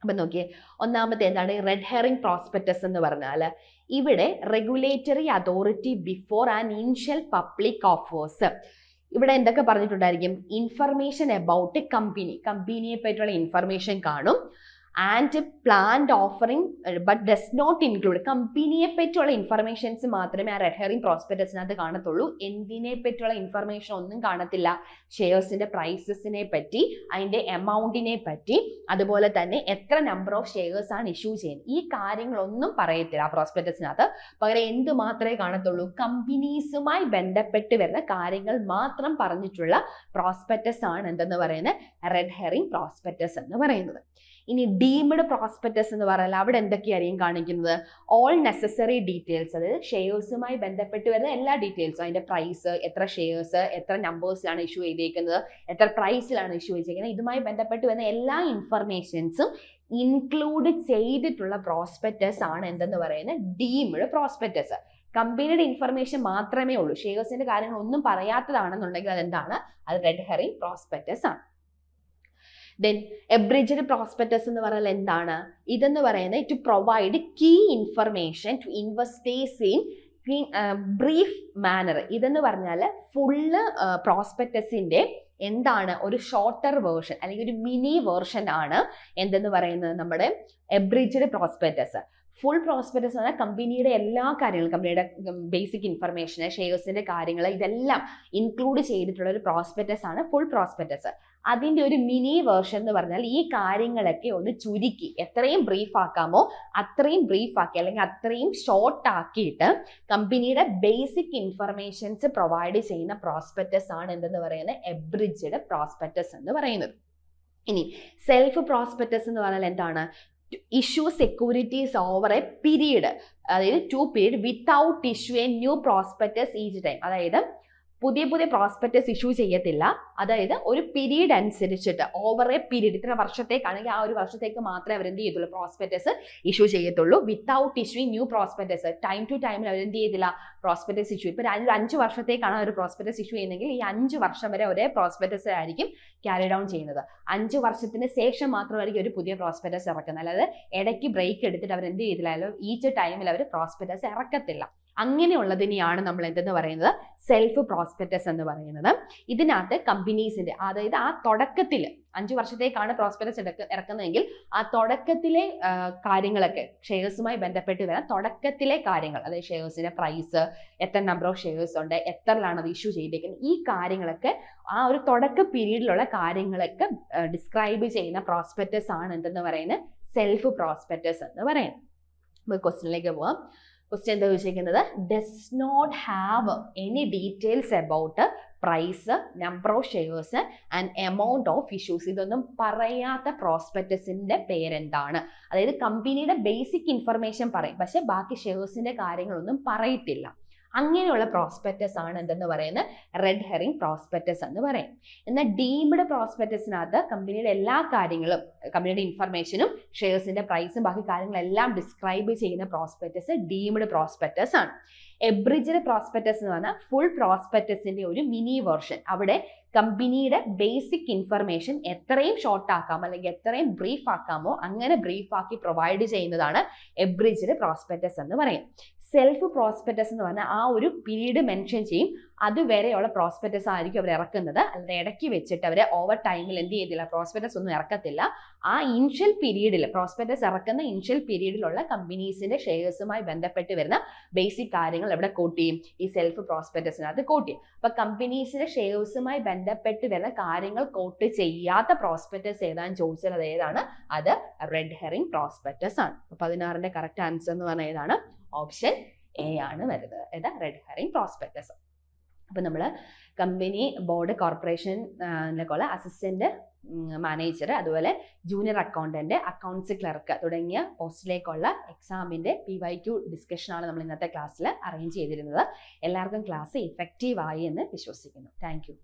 അപ്പൊ നോക്കിയേ, ഒന്നാമത്തെ എന്താണ്, റെഡ് ഹെറിംഗ് പ്രോസ്പെക്ടസ് എന്ന് പറഞ്ഞാൽ ഇവിടെ regulatory authority before and initial public offers. ഇവിടെ എന്തൊക്കെ പറഞ്ഞിട്ടുണ്ടായിരിക്കും, ഇൻഫർമേഷൻ അബൌട്ട് കമ്പനിയെ പറ്റിയുള്ള ഇൻഫർമേഷൻ കാണും. And planned offering but does not include, കമ്പനിയെ പറ്റിയുള്ള ഇൻഫർമേഷൻസ് മാത്രമേ ആ റെഡ് ഹെറിംഗ് പ്രോസ്പെക്ടസിനകത്ത് കാണത്തുള്ളൂ. എന്തിനെ പറ്റിയുള്ള ഇൻഫർമേഷൻ ഒന്നും കാണത്തില്ല. ഷെയർസിന്റെ പ്രൈസസിനെ പറ്റി, അതിന്റെ എമൗണ്ടിനെ പറ്റി, അതുപോലെ തന്നെ എത്ര നമ്പർ ഓഫ് ഷെയർസ് ആണ് ഇഷ്യൂ ചെയ്യുന്നത്, ഈ കാര്യങ്ങളൊന്നും പറയത്തില്ല ആ പ്രോസ്പെക്ടസിനകത്ത്. പകരം എന്ത് മാത്രമേ കാണത്തുള്ളൂ, കമ്പനീസുമായി ബന്ധപ്പെട്ട് വരുന്ന കാര്യങ്ങൾ മാത്രം പറഞ്ഞിട്ടുള്ള പ്രോസ്പെക്ടസ് ആണ് എന്തെന്ന് പറയുന്നത് റെഡ് ഹെറിംഗ് പ്രോസ്പെക്ടസ് എന്ന് പറയുന്നത്. ഇനി ഡീംഡ് പ്രോസ്പെക്ടസ് എന്ന് പറഞ്ഞാൽ അവിടെ എന്തൊക്കെയായിരിക്കും കാണിക്കുന്നത്, ഓൾ നെസസറി ഡീറ്റെയിൽസ്, അതായത് ഷെയർസുമായി ബന്ധപ്പെട്ട് വരുന്ന എല്ലാ ഡീറ്റെയിൽസും, അതിന്റെ പ്രൈസ്, എത്ര ഷെയർസ്, എത്ര നമ്പേഴ്സിലാണ് ഇഷ്യൂ ചെയ്തേക്കുന്നത്, എത്ര പ്രൈസിലാണ് ഇഷ്യൂ ചെയ്തേക്കുന്നത്, ഇതുമായി ബന്ധപ്പെട്ട് വരുന്ന എല്ലാ ഇൻഫർമേഷൻസും ഇൻക്ലൂഡ് ചെയ്തിട്ടുള്ള പ്രോസ്പെക്ടസ് ആണ് എന്തെന്ന് പറയുന്നത് ഡീംഡ് പ്രോസ്പെക്ടസ്. കമ്പനിയുടെ ഇൻഫർമേഷൻ മാത്രമേ ഉള്ളൂ, ഷെയർസിന്റെ കാര്യങ്ങൾ ഒന്നും പറയാത്തതാണെന്നുണ്ടെങ്കിൽ അതെന്താണ്, അത് റെഡ് ഹെറിംഗ് പ്രോസ്പെക്ടസ് ആണ്. ദെൻ എബ്രിജ്ഡ് പ്രോസ്പെക്ടസ് എന്ന് പറഞ്ഞാൽ എന്താണ്, ഇതെന്ന് പറയുന്നത് to provide key information to investors in brief manner. ഇതെന്ന് പറഞ്ഞാൽ ഫുള്ള് പ്രോസ്പെക്ടസിന്റെ എന്താണ് ഒരു ഷോർട്ടർ വേർഷൻ അല്ലെങ്കിൽ ഒരു മിനി വേർഷൻ ആണ് എന്തെന്ന് പറയുന്നത് നമ്മുടെ എബ്രിജ്ഡ് പ്രോസ്പെക്ടസ്. ഫുൾ പ്രോസ്പെക്ടസ് പറഞ്ഞാൽ കമ്പനിയുടെ എല്ലാ കാര്യങ്ങളും, കമ്പനിയുടെ ബേസിക് ഇൻഫർമേഷൻ, ഷെയർസിന്റെ കാര്യങ്ങൾ, ഇതെല്ലാം ഇൻക്ലൂഡ് ചെയ്തിട്ടുള്ള ഒരു പ്രോസ്പെക്ടസ് ആണ് ഫുൾ പ്രോസ്പെക്ടസ്. അതിന്റെ ഒരു മിനി വേർഷൻ എന്ന് പറഞ്ഞാൽ ഈ കാര്യങ്ങളൊക്കെ ഒന്ന് ചുരുക്കി എത്രയും ബ്രീഫ് ആക്കാമോ അത്രയും ബ്രീഫ് ആക്കി അല്ലെങ്കിൽ അത്രയും ഷോർട്ട് ആക്കിയിട്ട് കമ്പനിയുടെ ബേസിക് ഇൻഫർമേഷൻസ് പ്രൊവൈഡ് ചെയ്യുന്ന പ്രോസ്പെക്ടസ് ആണ് എന്തെന്ന് പറയുന്നത് എബ്രിജ്ഡ് പ്രോസ്പെക്ടസ് എന്ന് പറയുന്നത്. ഇനി സെൽഫ് പ്രോസ്പെക്ടസ് എന്ന് പറഞ്ഞാൽ എന്താണ്, issue securities over A period, അതായത് 2 period without issue A new prospectus each time. അതായത് പുതിയ പുതിയ പ്രോസ്പെക്ടസ് ഇഷ്യൂ ചെയ്യത്തില്ല, അതായത് ഒരു പീരീഡ് അനുസരിച്ചിട്ട് ഓവർ എ പീരീഡ്, ഇത്ര വർഷത്തേക്കാണെങ്കിൽ ആ ഒരു വർഷത്തേക്ക് മാത്രമേ അവർ എന്ത് ചെയ്യത്തുള്ളൂ പ്രോസ്പെക്ടസ് ഇഷ്യൂ ചെയ്യത്തുള്ളൂ. Without issuing new prospectus, time to ടൈമിൽ അവർ എന്ത് ചെയ്തില്ല പ്രോസ്പെക്ടസ് ഇഷ്യൂ. ഇപ്പൊ 5 വർഷത്തേക്കാണ് ഒരു പ്രോസ്പെക്ടസ് ഇഷ്യൂ ചെയ്യുന്നതെങ്കിൽ ഈ 5 വർഷം വരെ ഒരേ പ്രോസ്പെക്ടസ് ആയിരിക്കും ക്യാരി ഡൗൺ ചെയ്യുന്നത്. 5 വർഷത്തിന് ശേഷം മാത്രമായിരിക്കും ഒരു പുതിയ പ്രോസ്പെക്ടസ് ഇറക്കുന്നത്. അല്ലാതെ ഇടയ്ക്ക് ബ്രേക്ക് എടുത്തിട്ട് അവർ എന്ത് ചെയ്തില്ല, ഈച്ച് ടൈമിൽ അവർ പ്രോസ്പെക്ടസ് ഇറക്കത്തില്ല. അങ്ങനെയുള്ളതിനെയാണ് നമ്മൾ എന്തെന്ന് പറയുന്നത് സെൽഫ് പ്രോസ്പെക്ടസ് എന്ന് പറയുന്നത്. ഇതിനകത്ത് കമ്പനീസിന്റെ, അതായത് ആ തുടക്കത്തിൽ 5 വർഷത്തേക്കാണ് പ്രോസ്പെക്ടസ് ഇറക്കുന്നതെങ്കിൽ ആ തുടക്കത്തിലെ കാര്യങ്ങളൊക്കെ ഷെയർസുമായി ബന്ധപ്പെട്ട് വരാൻ തുടക്കത്തിലെ കാര്യങ്ങൾ, അതായത് ഷെയർസിന്റെ പ്രൈസ്, എത്ര നമ്പർ ഓഫ് ഷെയർസ് ഉണ്ട്, എത്രയിലാണ് അത് ഇഷ്യൂ ചെയ്തേക്കുന്നത്, ഈ കാര്യങ്ങളൊക്കെ ആ ഒരു തുടക്ക പീരീഡിലുള്ള കാര്യങ്ങളൊക്കെ ഡിസ്ക്രൈബ് ചെയ്യുന്ന പ്രോസ്പെക്ടസ് ആണ് എന്തെന്ന് പറയുന്നത് സെൽഫ് പ്രോസ്പെക്ടസ് എന്ന് പറയുന്നത്. നമുക്ക് ക്വസ്റ്റ്യനിലേക്ക് പോവാം. ക്വസ്റ്റ്യൻ എന്താ ചോദിച്ചിരിക്കുന്നത്, does not have any details about price, number of shares and amount of issues. ഇതൊന്നും പറയാത്ത പ്രോസ്പെക്ടസിന്റെ പേരെന്താണ്? അതായത് കമ്പനിയുടെ ബേസിക് ഇൻഫർമേഷൻ പറയും, പക്ഷെ ബാക്കി ഷെയർസിന്റെ കാര്യങ്ങളൊന്നും പറയത്തില്ല. അങ്ങനെയുള്ള പ്രോസ്പെക്ടസ് ആണ് എന്തെന്ന് പറയുന്നത് റെഡ് ഹെറിംഗ് പ്രോസ്പെക്ടസ് എന്ന് പറയും. എന്നാൽ ഡീംഡ് പ്രോസ്പെക്ടസിനകത്ത് കമ്പനിയുടെ എല്ലാ കാര്യങ്ങളും, കമ്പനിയുടെ ഇൻഫർമേഷനും ഷെയർസിന്റെ പ്രൈസും ബാക്കി കാര്യങ്ങളെല്ലാം ഡിസ്ക്രൈബ് ചെയ്യുന്ന പ്രോസ്പെക്ടസ് ഡീംഡ് പ്രോസ്പെക്ടസ് ആണ്. എബ്രിജ്ഡ് പ്രോസ്പെക്ടസ് എന്ന് പറഞ്ഞാൽ ഫുൾ പ്രോസ്പെക്ടസിന്റെ ഒരു മിനി വേർഷൻ. അവിടെ കമ്പനിയുടെ ബേസിക് ഇൻഫർമേഷൻ എത്രയും ഷോർട്ട് ആക്കാമോ അല്ലെങ്കിൽ എത്രയും ബ്രീഫ് ആക്കാമോ അങ്ങനെ ബ്രീഫ് ആക്കി പ്രൊവൈഡ് ചെയ്യുന്നതാണ് എബ്രിജ്ഡ് പ്രോസ്പെക്ടസ് എന്ന് പറയും. സെൽഫ് പ്രോസ്പെക്ടസ് എന്ന് പറഞ്ഞാൽ ആ ഒരു പീരീഡ് മെൻഷൻ ചെയ്യും, അതുവരെയുള്ള പ്രോസ്പെക്ടസ് ആയിരിക്കും അവർ ഇറക്കുന്നത്. അല്ലാതെ ഇടയ്ക്ക് വെച്ചിട്ട് അവർ ഓവർ ടൈമിൽ എന്ത് ചെയ്തില്ല പ്രോസ്പെക്ടസ് ഒന്നും ഇറക്കത്തില്ല. ആ ഇനിഷ്യൽ പീരീഡിൽ പ്രോസ്പെക്ടസ് ഇറക്കുന്ന ഇനിഷ്യൽ പീരീഡിലുള്ള കമ്പനീസിന്റെ ഷെയർസുമായി ബന്ധപ്പെട്ട് വരുന്ന ബേസിക് കാര്യങ്ങൾ എവിടെ കോട്ട് ചെയ്യും, ഈ സെൽഫ് പ്രോസ്പെക്ടസിനകത്ത് കോട്ട് ചെയ്യും. അപ്പൊ കമ്പനീസിന്റെ ഷെയർസുമായി ബന്ധപ്പെട്ട് വരുന്ന കാര്യങ്ങൾ കോട്ട് ചെയ്യാത്ത പ്രോസ്പെക്ടസ് ഏതാണെന്ന് ചോദിച്ചാൽ അത് ഏതാണ്, അത് റെഡ് ഹെറിംഗ് പ്രോസ്പെക്ടസ് ആണ്. 16ന്റെ കറക്റ്റ് ആൻസർ എന്ന് പറഞ്ഞാൽ ഏതാണ്, ഓപ്ഷൻ എ ആണ് വരുന്നത്. ഏതാ റെഡ് ഹെറിംഗ് പ്രോസ്പെക്ടസ്. അപ്പൊ നമ്മൾ company, board, corporation assistant manager, അതുപോലെ ജൂനിയർ അക്കൗണ്ടന്റ്, അക്കൗണ്ട്സ് ക്ലർക്ക് തുടങ്ങിയ പോസ്റ്റിലേക്കുള്ള എക്സാമിന്റെ PYQ ഡിസ്കഷനാണ് നമ്മൾ ഇന്നത്തെ ക്ലാസ്സിൽ അറേഞ്ച് ചെയ്തിരുന്നത്. എല്ലാവർക്കും ക്ലാസ് ഇഫക്റ്റീവ് ആയി എന്ന് വിശ്വസിക്കുന്നു. Thank you.